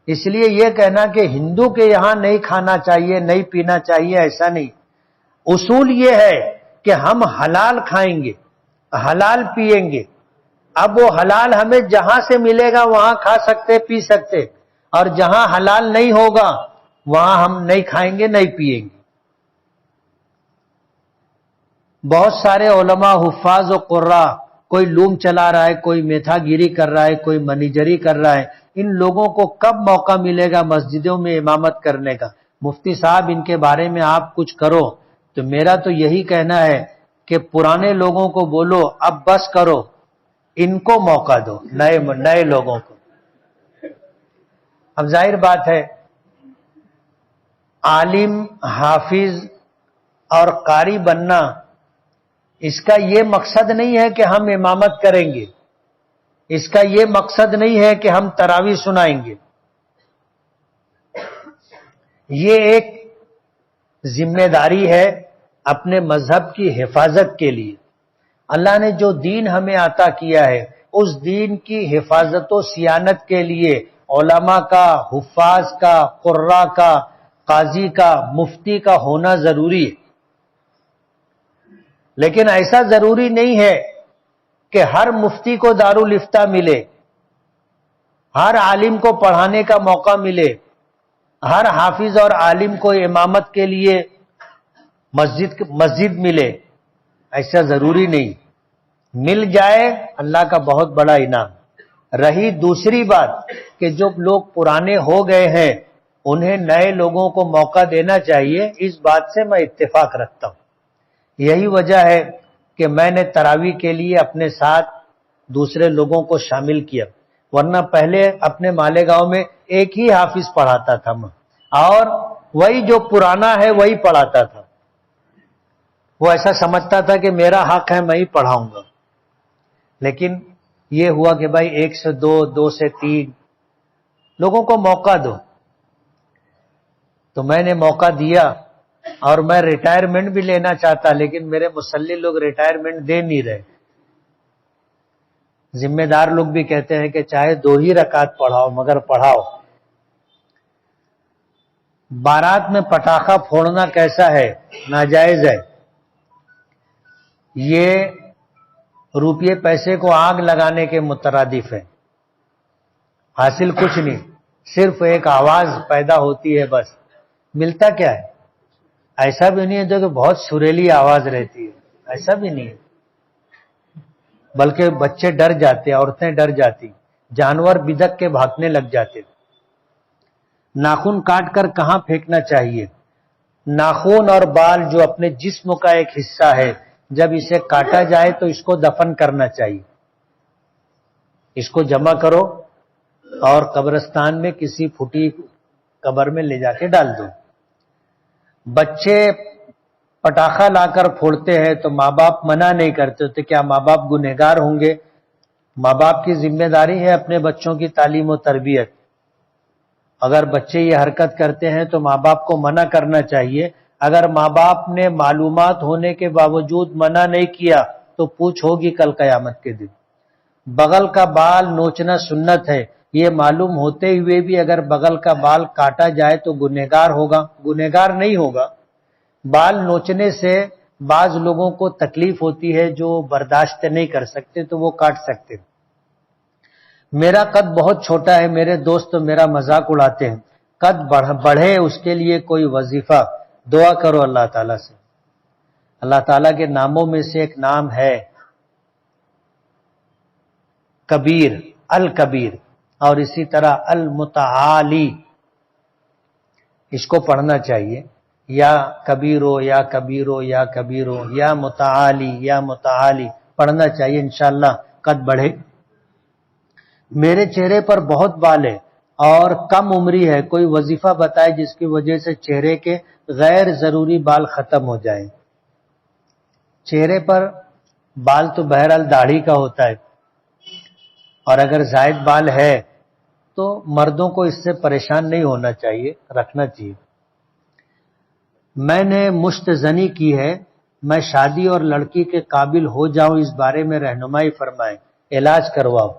اس لیے یہ کہنا کہ ہندو کے یہاں نہیں کھانا چاہیے نہیں پینا چاہیے ایسا نہیں۔ اصول یہ ہے کہ ہم حلال کھائیں گے، حلال پیئیں گے، اب وہ حلال ہمیں جہاں سے ملے گا وہاں کھا سکتے پی سکتے، اور جہاں حلال نہیں ہوگا وہاں ہم نہیں کھائیں گے نہیں پیئیں گے۔ بہت سارے علماء حفاظ و قراء، کوئی لوم چلا رہا ہے، کوئی میتھا گیری کر رہا ہے، کوئی منیجری کر رہا ہے، ان لوگوں کو کب موقع ملے گا مسجدوں میں امامت کرنے کا؟ مفتی صاحب ان کے بارے میں آپ کچھ کرو۔ تو میرا تو یہی کہنا ہے کہ پرانے لوگوں کو بولو اب بس کرو، ان کو موقع دو، نئے لوگوں کو۔ اب ظاہر بات ہے عالم حافظ اور قاری بننا اس کا یہ مقصد نہیں ہے کہ ہم امامت کریں گے، اس کا یہ مقصد نہیں ہے کہ ہم تراویح سنائیں گے. یہ ایک ذمہ داری ہے اپنے مذہب کی حفاظت کے لیے. اللہ نے جو دین ہمیں عطا کیا ہے اس دین کی حفاظت و صیانت کے لیے علماء کا، حفاظ کا، قراء کا، قاضی کا، مفتی کا ہونا ضروری ہے. لیکن ایسا ضروری نہیں ہے کہ ہر مفتی کو دارالافتاء ملے، ہر عالم کو پڑھانے کا موقع ملے، ہر حافظ اور عالم کو امامت کے لیے مسجد ملے. ایسا ضروری نہیں. مل جائے اللہ کا بہت بڑا انعام. رہی دوسری بات کہ جو لوگ پرانے ہو گئے ہیں انہیں نئے لوگوں کو موقع دینا چاہیے، اس بات سے میں اتفاق رکھتا ہوں. یہی وجہ ہے کہ میں نے تراویح کے لیے اپنے ساتھ دوسرے لوگوں کو شامل کیا، ورنہ پہلے اپنے مالیگاؤں میں ایک ہی حافظ پڑھاتا تھا میں، اور وہی جو پرانا ہے وہی پڑھاتا تھا. وہ ایسا سمجھتا تھا کہ میرا حق ہے میں ہی پڑھاؤں گا. لیکن یہ ہوا کہ بھائی 1 سے 2، 2 سے 3 لوگوں کو موقع دو. تو میں نے موقع دیا اور میں ریٹائرمنٹ بھی لینا چاہتا، لیکن میرے مصلی لوگ ریٹائرمنٹ دے نہیں رہے. ذمہ دار لوگ بھی کہتے ہیں کہ چاہے 2 ہی رکعت پڑھاؤ مگر پڑھاؤ. بارات میں پٹاخہ پھوڑنا کیسا ہے؟ ناجائز ہے. یہ روپیے پیسے کو آگ لگانے کے مترادف ہے. حاصل کچھ نہیں، صرف ایک آواز پیدا ہوتی ہے بس. ملتا کیا ہے؟ ایسا بھی نہیں ہے جو کہ بہت سریلی آواز رہتی ہے، ایسا بھی نہیں ہے. بلکہ بچے ڈر جاتے، عورتیں ڈر جاتی، جانور بدک کے بھاگنے لگ جاتے. ناخن کاٹ کر کہاں پھینکنا چاہیے؟ ناخن اور بال جو اپنے جسم کا ایک حصہ ہے، جب اسے کاٹا جائے تو اس کو دفن کرنا چاہیے. اس کو جمع کرو اور قبرستان میں کسی پھٹی قبر میں لے جا کے ڈال دو. بچے پٹاخہ لا کر پھوڑتے ہیں تو ماں باپ منع نہیں کرتے تو کیا ماں باپ گنہگار ہوں گے؟ ماں باپ کی ذمہ داری ہے اپنے بچوں کی تعلیم و تربیت. اگر بچے یہ حرکت کرتے ہیں تو ماں باپ کو منع کرنا چاہیے. اگر ماں باپ نے معلومات ہونے کے باوجود منع نہیں کیا تو پوچھ ہوگی کل قیامت کے دن. بغل کا بال نوچنا سنت ہے، یہ معلوم ہوتے ہوئے بھی اگر بغل کا بال کاٹا جائے تو گنہگار ہوگا؟ گنہگار نہیں ہوگا. بال نوچنے سے بعض لوگوں کو تکلیف ہوتی ہے جو برداشت نہیں کر سکتے تو وہ کاٹ سکتے. میرا قد بہت چھوٹا ہے، میرے دوست میرا مذاق اڑاتے ہیں. قد بڑھے اس کے لیے کوئی وظیفہ؟ دعا کرو اللہ تعالیٰ سے. اللہ تعالیٰ کے ناموں میں سے ایک نام ہے کبیر، الکبیر، اور اسی طرح المتعالی. اس کو پڑھنا چاہیے، یا کبیرو یا کبیرو یا کبیرو یا متعالی یا متعالی پڑھنا چاہیے، انشاءاللہ قد بڑھے. میرے چہرے پر بہت بال ہے اور کم عمری ہے، کوئی وظیفہ بتائے جس کی وجہ سے چہرے کے غیر ضروری بال ختم ہو جائیں. چہرے پر بال تو بہرحال داڑھی کا ہوتا ہے، اور اگر زائد بال ہے تو مردوں کو اس سے پریشان نہیں ہونا چاہیے، رکھنا چاہیے. میں نے مشت زنی کی ہے، میں شادی اور لڑکی کے قابل ہو جاؤں، اس بارے میں رہنمائی فرمائیں. علاج کرواؤ.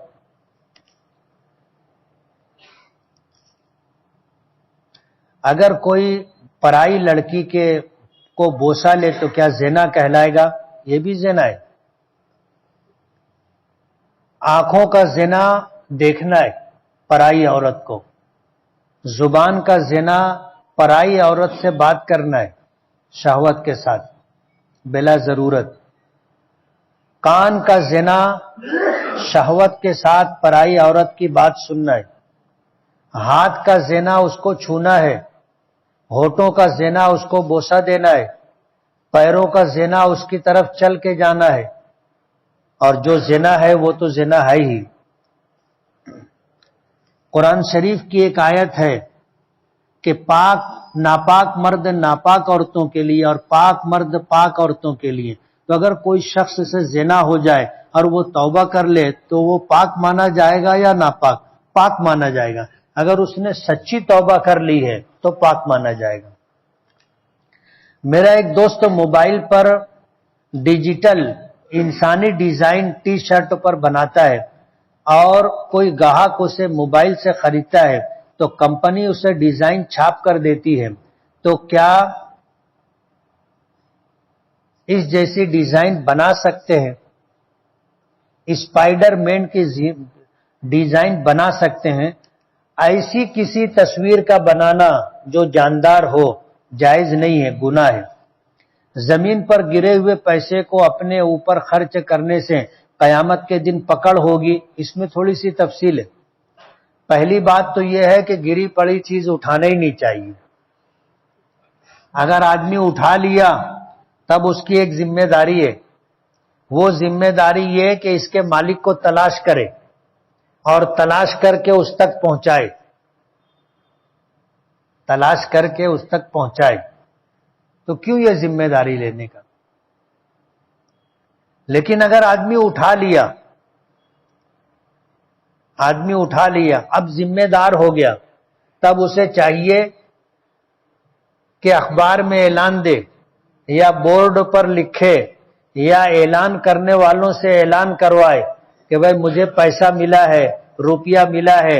اگر کوئی پرائی لڑکی کو بوسا لے تو کیا زنا کہلائے گا؟ یہ بھی زنا ہے. آنکھوں کا زنا دیکھنا ہے پرائی عورت کو. زبان کا زنا پرائی عورت سے بات کرنا ہے شہوت کے ساتھ بلا ضرورت. کان کا زنا شہوت کے ساتھ پرائی عورت کی بات سننا ہے. ہاتھ کا زنا اس کو چھونا ہے. ہونٹوں کا زنا اس کو بوسہ دینا ہے. پیروں کا زنا اس کی طرف چل کے جانا ہے. اور جو زنا ہے وہ تو زنا ہے ہی. قرآن شریف کی ایک آیت ہے کہ ناپاک مرد ناپاک عورتوں کے لیے اور پاک مرد پاک عورتوں کے لیے تو اگر کوئی شخص سے زنا ہو جائے اور وہ توبہ کر لے تو وہ پاک مانا جائے گا یا ناپاک؟ پاک مانا جائے گا۔ اگر اس نے سچی توبہ کر لی ہے تو پاک مانا جائے گا۔ میرا ایک دوست موبائل پر ڈیجیٹل انسانی ڈیزائن ٹی شرٹ پر بناتا ہے اور کوئی گاہک اسے موبائل سے خریدتا ہے تو کمپنی اسے ڈیزائن چھاپ کر دیتی ہے، تو کیا اس جیسی ڈیزائن بنا سکتے ہیں؟ اسپائڈر مین کی ڈیزائن بنا سکتے ہیں؟ ایسی کسی تصویر کا بنانا جو جاندار ہو جائز نہیں ہے، گناہ ہے۔ زمین پر گرے ہوئے پیسے کو اپنے اوپر خرچ کرنے سے قیامت کے دن پکڑ ہوگی، اس میں تھوڑی سی تفصیل ہے۔ پہلی بات تو یہ ہے کہ گری پڑی چیز اٹھانا ہی نہیں چاہیے۔ اگر آدمی اٹھا لیا تب اس کی ایک ذمہ داری ہے، وہ ذمہ داری یہ کہ اس کے مالک کو تلاش کرے اور تلاش کر کے اس تک پہنچائے، تلاش کر کے اس تک پہنچائے۔ تو کیوں یہ ذمہ داری لینے کا؟ لیکن اگر آدمی اٹھا لیا اب ذمہ دار ہو گیا، تب اسے چاہیے کہ اخبار میں اعلان دے یا بورڈ پر لکھے یا اعلان کرنے والوں سے اعلان کروائے کہ بھائی مجھے پیسہ ملا ہے، روپیہ ملا ہے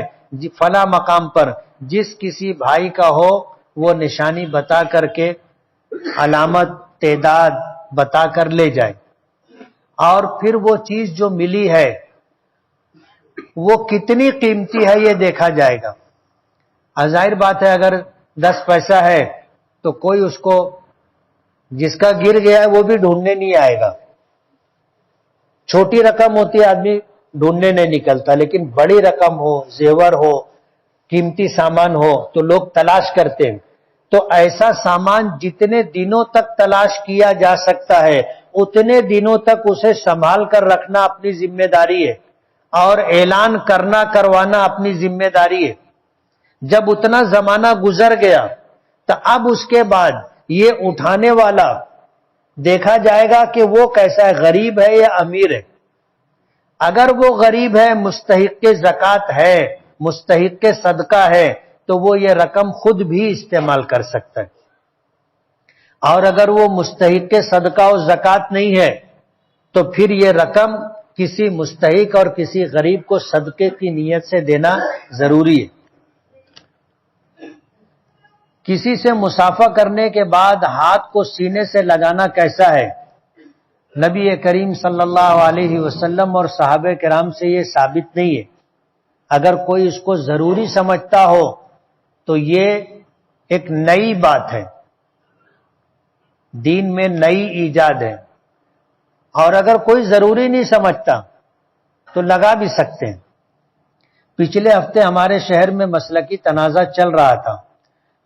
فلاں مقام پر، جس کسی بھائی کا ہو وہ نشانی بتا کر کے علامت تعداد بتا کر لے جائے، اور پھر وہ چیز جو ملی ہے وہ کتنی قیمتی ہے یہ دیکھا جائے گا۔ ظاہر بات ہے اگر 10 پیسہ ہے تو کوئی اس کو جس کا گر گیا ہے وہ بھی ڈھونڈنے نہیں آئے گا۔ چھوٹی رقم ہوتی ہے آدمی ڈھونڈنے نہیں نکلتا، لیکن بڑی رقم ہو، زیور ہو، قیمتی سامان ہو تو لوگ تلاش کرتے ہیں۔ تو ایسا سامان جتنے دنوں تک تلاش کیا جا سکتا ہے اتنے دنوں تک اسے سنبھال کر رکھنا اپنی ذمہ داری ہے، اور اعلان کرنا کروانا اپنی ذمہ داری ہے۔ جب اتنا زمانہ گزر گیا تو اب اس کے بعد یہ اٹھانے والا دیکھا جائے گا کہ وہ کیسا ہے، غریب ہے یا امیر ہے۔ اگر وہ غریب ہے، مستحق کے زکوٰۃ ہے، مستحق کے صدقہ ہے، تو وہ یہ رقم خود بھی استعمال کر سکتا ہے، اور اگر وہ مستحق کے صدقہ و زکوٰۃ نہیں ہے تو پھر یہ رقم کسی مستحق اور کسی غریب کو صدقے کی نیت سے دینا ضروری ہے۔ کسی سے مصافحہ کرنے کے بعد ہاتھ کو سینے سے لگانا کیسا ہے؟ نبی کریم صلی اللہ علیہ وسلم اور صحابہ کرام سے یہ ثابت نہیں ہے۔ اگر کوئی اس کو ضروری سمجھتا ہو تو یہ ایک نئی بات ہے، دین میں نئی ایجاد ہے، اور اگر کوئی ضروری نہیں سمجھتا تو لگا بھی سکتے ہیں۔ پچھلے ہفتے ہمارے شہر میں مسلکی تنازع چل رہا تھا۔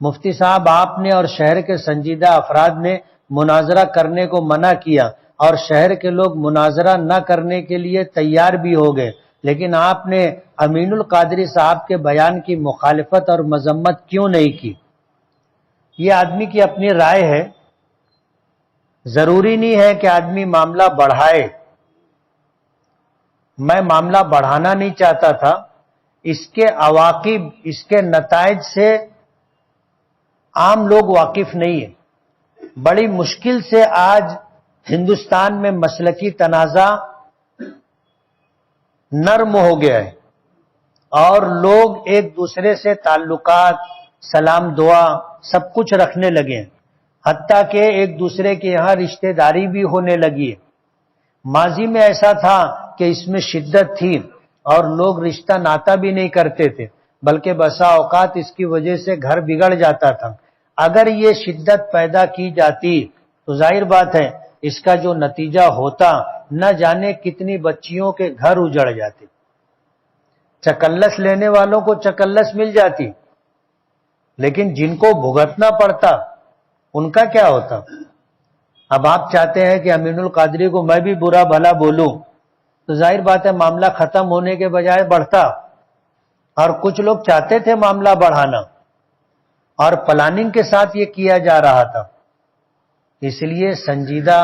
مفتی صاحب آپ نے اور شہر کے سنجیدہ افراد نے مناظرہ کرنے کو منع کیا، اور شہر کے لوگ مناظرہ نہ کرنے کے لیے تیار بھی ہو گئے، لیکن آپ نے امین القادری صاحب کے بیان کی مخالفت اور مذمت کیوں نہیں کی؟ یہ آدمی کی اپنی رائے ہے، ضروری نہیں ہے کہ آدمی معاملہ بڑھائے۔ میں معاملہ بڑھانا نہیں چاہتا تھا، اس کے عواقب، اس کے نتائج سے عام لوگ واقف نہیں ہیں۔ بڑی مشکل سے آج ہندوستان میں مسلکی تنازع نرم ہو گیا ہے، اور لوگ ایک دوسرے سے تعلقات، سلام دعا سب کچھ رکھنے لگے ہیں، حتیٰ کہ ایک دوسرے کے یہاں رشتہ داری بھی ہونے لگی ہے۔ ماضی میں ایسا تھا کہ اس میں شدت تھی اور لوگ رشتہ ناتا بھی نہیں کرتے تھے، بلکہ بسا اوقات اس کی وجہ سے گھر بگڑ جاتا تھا۔ اگر یہ شدت پیدا کی جاتی تو ظاہر بات ہے اس کا جو نتیجہ ہوتا، نہ جانے کتنی بچیوں کے گھر اجڑ جاتے۔ چکلس لینے والوں کو چکلس مل جاتی، لیکن جن کو بھگتنا پڑتا ان کا کیا ہوتا؟ اب آپ چاہتے ہیں کہ امین القادری کو میں بھی برا بھلا بولوں، تو ظاہر بات ہے معاملہ ختم ہونے کے بجائے بڑھتا، اور کچھ لوگ چاہتے تھے معاملہ بڑھانا، اور پلاننگ کے ساتھ یہ کیا جا رہا تھا۔ اس لیے سنجیدہ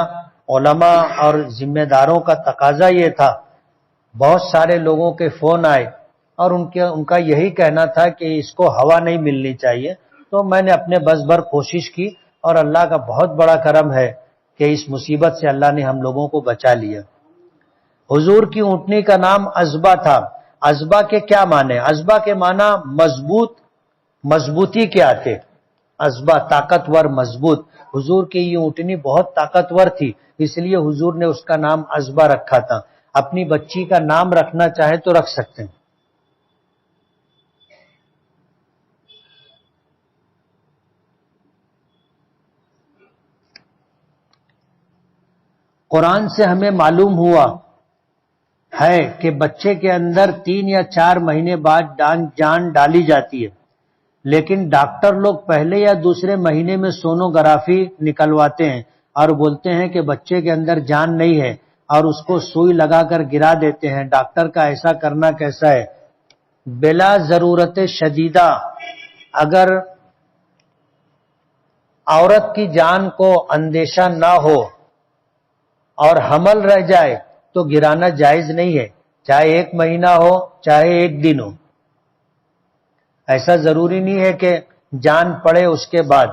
علماء اور ذمہ داروں کا تقاضا یہ تھا، بہت سارے لوگوں کے فون آئے اور ان کا یہی کہنا تھا کہ اس کو ہوا نہیں ملنی چاہیے، تو میں نے اپنے بس بھر کوشش کی اور اللہ کا بہت بڑا کرم ہے کہ اس مصیبت سے اللہ نے ہم لوگوں کو بچا لیا۔ حضور کی اونٹنی کا نام عذبہ تھا۔ عذبہ کے کیا معنی؟ عذبہ کے معنی مضبوطی کے آتے، عذبہ طاقتور، مضبوط۔ حضور کی یہ اونٹنی بہت طاقتور تھی، اس لیے حضور نے اس کا نام عذبہ رکھا تھا۔ اپنی بچی کا نام رکھنا چاہے تو رکھ سکتے ہیں۔ قرآن سے ہمیں معلوم ہوا ہے کہ بچے کے اندر 3 یا 4 مہینے بعد جان ڈالی جاتی ہے، لیکن ڈاکٹر لوگ پہلے یا دوسرے مہینے میں سونوگرافی نکلواتے ہیں اور بولتے ہیں کہ بچے کے اندر جان نہیں ہے اور اس کو سوئی لگا کر گرا دیتے ہیں۔ ڈاکٹر کا ایسا کرنا کیسا ہے؟ بلا ضرورت شدیدہ اگر عورت کی جان کو اندیشہ نہ ہو اور حمل رہ جائے تو گرانا جائز نہیں ہے، چاہے 1 مہینہ ہو چاہے 1 دن ہو۔ ایسا ضروری نہیں ہے کہ جان پڑے اس کے بعد۔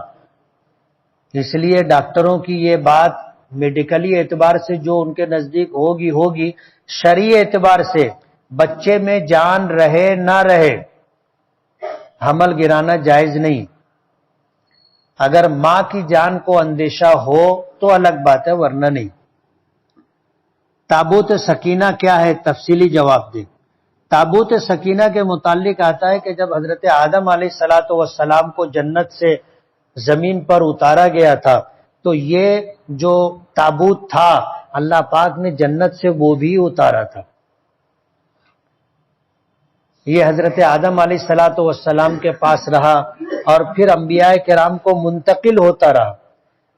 اس لیے ڈاکٹروں کی یہ بات میڈیکلی اعتبار سے جو ان کے نزدیک ہوگی، شرعی اعتبار سے بچے میں جان رہے نہ رہے حمل گرانا جائز نہیں۔ اگر ماں کی جان کو اندیشہ ہو تو الگ بات ہے، ورنہ نہیں۔ تابوت سکینہ کیا ہے؟ تفصیلی جواب دیں۔ تابوت سکینہ کے متعلق آتا ہے کہ جب حضرت آدم علیہ السلام کو جنت سے زمین پر اتارا گیا تھا تو یہ جو تابوت تھا اللہ پاک نے جنت سے وہ بھی اتارا تھا۔ یہ حضرت آدم علیہ السلام کے پاس رہا اور پھر انبیاء کرام کو منتقل ہوتا رہا،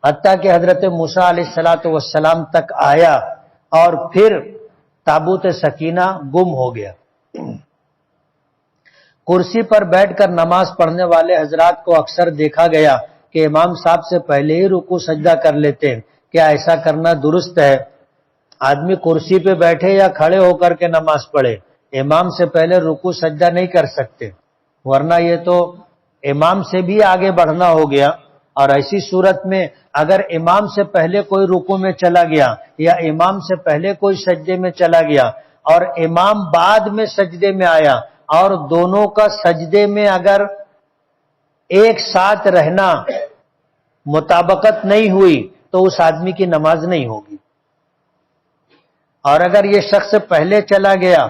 حتیٰ کہ حضرت موسیٰ علیہ السلام تک آیا اور پھر تابوت سکینہ گم ہو گیا۔ کرسی پر بیٹھ کر نماز پڑھنے والے حضرات کو اکثر دیکھا گیا کہ امام صاحب سے پہلے ہی رکوع سجدہ کر لیتے ہیں۔ کیا ایسا کرنا درست ہے؟ آدمی کرسی پہ بیٹھے یا کھڑے ہو کر کے نماز پڑھے، امام سے پہلے رکوع سجدہ نہیں کر سکتے، ورنہ یہ تو امام سے بھی آگے بڑھنا ہو گیا۔ اور ایسی صورت میں اگر امام سے پہلے کوئی رکوع میں چلا گیا یا امام سے پہلے کوئی سجدے میں چلا گیا اور امام بعد میں سجدے میں آیا اور دونوں کا سجدے میں اگر ایک ساتھ رہنا مطابقت نہیں ہوئی تو اس آدمی کی نماز نہیں ہوگی۔ اور اگر یہ شخص پہلے چلا گیا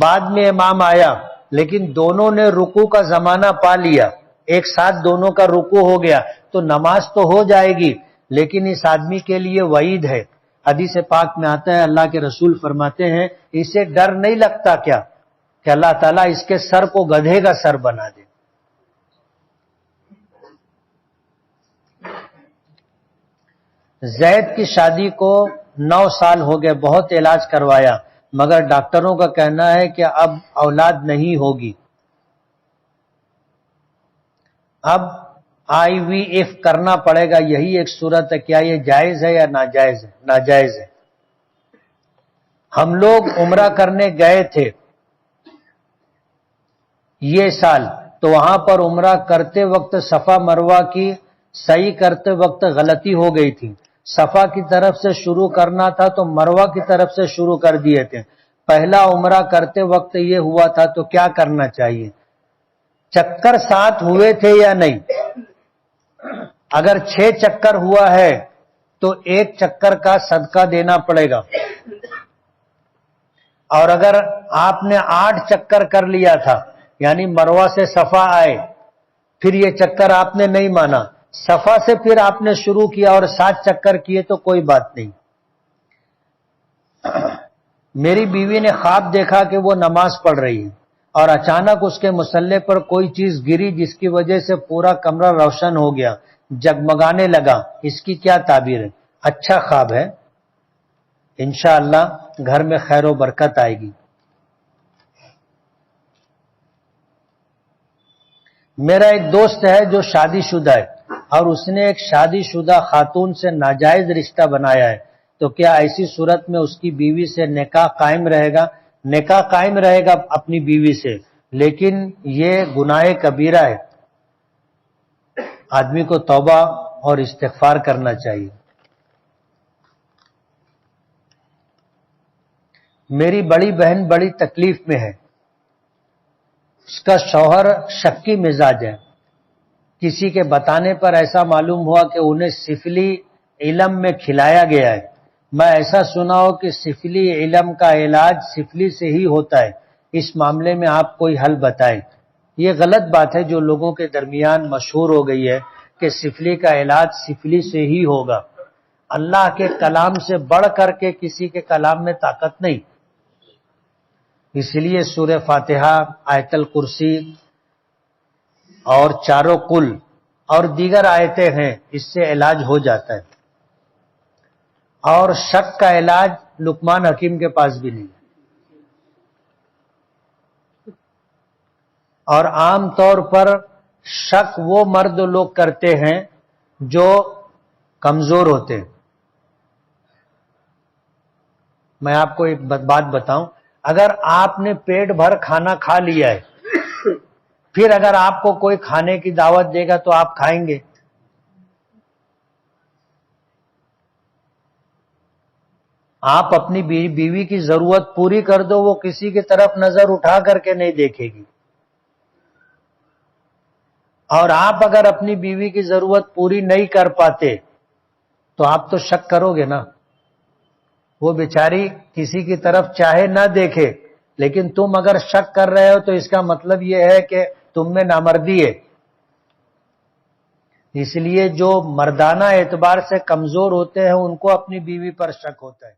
بعد میں امام آیا لیکن دونوں نے رکوع کا زمانہ پا لیا، ایک ساتھ دونوں کا رکوع ہو گیا تو نماز تو ہو جائے گی، لیکن اس آدمی کے لیے وعید ہے۔ حدیث پاک میں آتا ہے اللہ کے رسول فرماتے ہیں اسے ڈر نہیں لگتا کیا کہ اللہ تعالیٰ اس کے سر کو گدھے کا سر بنا دے۔ زید کی شادی کو 9 سال ہو گئے، بہت علاج کروایا مگر ڈاکٹروں کا کہنا ہے کہ اب اولاد نہیں ہوگی۔ اب IVF کرنا پڑے گا، یہی ایک صورت ہے، کیا یہ جائز ہے یا ناجائز ہے؟ ناجائز ہے۔ ہم لوگ عمرہ کرنے گئے تھے یہ سال، تو وہاں پر عمرہ کرتے وقت صفا مروہ کی سعی کرتے وقت غلطی ہو گئی تھی۔ صفا کی طرف سے شروع کرنا تھا تو مروہ کی طرف سے شروع کر دیے تھے۔ پہلا عمرہ کرتے وقت یہ ہوا تھا تو کیا کرنا چاہیے؟ چکر 7 ہوئے تھے یا نہیں؟ اگر 6 چکر ہوا ہے تو 1 چکر کا صدقہ دینا پڑے گا، اور اگر آپ نے 8 چکر کر لیا تھا یعنی مروہ سے صفا آئے پھر یہ چکر آپ نے نہیں مانا، صفا سے پھر آپ نے شروع کیا اور 7 چکر کیے تو کوئی بات نہیں۔ میری بیوی نے خواب دیکھا کہ وہ نماز پڑھ رہی ہے اور اچانک اس کے مصلے پر کوئی چیز گری جس کی وجہ سے پورا کمرہ روشن ہو گیا، جگمگانے لگا، اس کی کیا تعبیر ہے؟ اچھا خواب ہے، انشاءاللہ گھر میں خیر و برکت آئے گی۔ میرا ایک دوست ہے جو شادی شدہ ہے اور اس نے ایک شادی شدہ خاتون سے ناجائز رشتہ بنایا ہے، تو کیا ایسی صورت میں اس کی بیوی سے نکاح قائم رہے گا؟ نکاح قائم رہے گا اپنی بیوی سے، لیکن یہ گناہ کبیرہ ہے، آدمی کو توبہ اور استغفار کرنا چاہیے۔ میری بڑی بہن بڑی تکلیف میں ہے، اس کا شوہر شکی مزاج ہے، کسی کے بتانے پر ایسا معلوم ہوا کہ انہیں سفلی علم میں کھلایا گیا ہے۔ میں ایسا سنا ہوں کہ سفلی علم کا علاج سفلی سے ہی ہوتا ہے، اس معاملے میں آپ کوئی حل بتائیں۔ یہ غلط بات ہے جو لوگوں کے درمیان مشہور ہو گئی ہے کہ سفلی کا علاج سفلی سے ہی ہوگا۔ اللہ کے کلام سے بڑھ کر کے کسی کے کلام میں طاقت نہیں، اس لیے سورہ فاتحہ، آیت الکرسی اور چاروں قل اور دیگر آیتیں ہیں، اس سے علاج ہو جاتا ہے۔ اور شک کا علاج لقمان حکیم کے پاس بھی نہیں، اور عام طور پر شک وہ مرد لوگ کرتے ہیں جو کمزور ہوتے ہیں۔ میں آپ کو ایک بات بتاؤں، اگر آپ نے پیٹ بھر کھانا کھا لیا ہے، پھر اگر آپ کو کوئی کھانے کی دعوت دے گا تو آپ کھائیں گے؟ آپ اپنی بیوی کی ضرورت پوری کر دو، وہ کسی کی طرف نظر اٹھا کر کے نہیں دیکھے گی، اور آپ اگر اپنی بیوی کی ضرورت پوری نہیں کر پاتے تو آپ تو شک کرو گے نا۔ وہ بیچاری کسی کی طرف چاہے نہ دیکھے، لیکن تم اگر شک کر رہے ہو تو اس کا مطلب یہ ہے کہ تم میں نامردی ہے۔ اس لیے جو مردانہ اعتبار سے کمزور ہوتے ہیں ان کو اپنی بیوی پر شک ہوتا ہے۔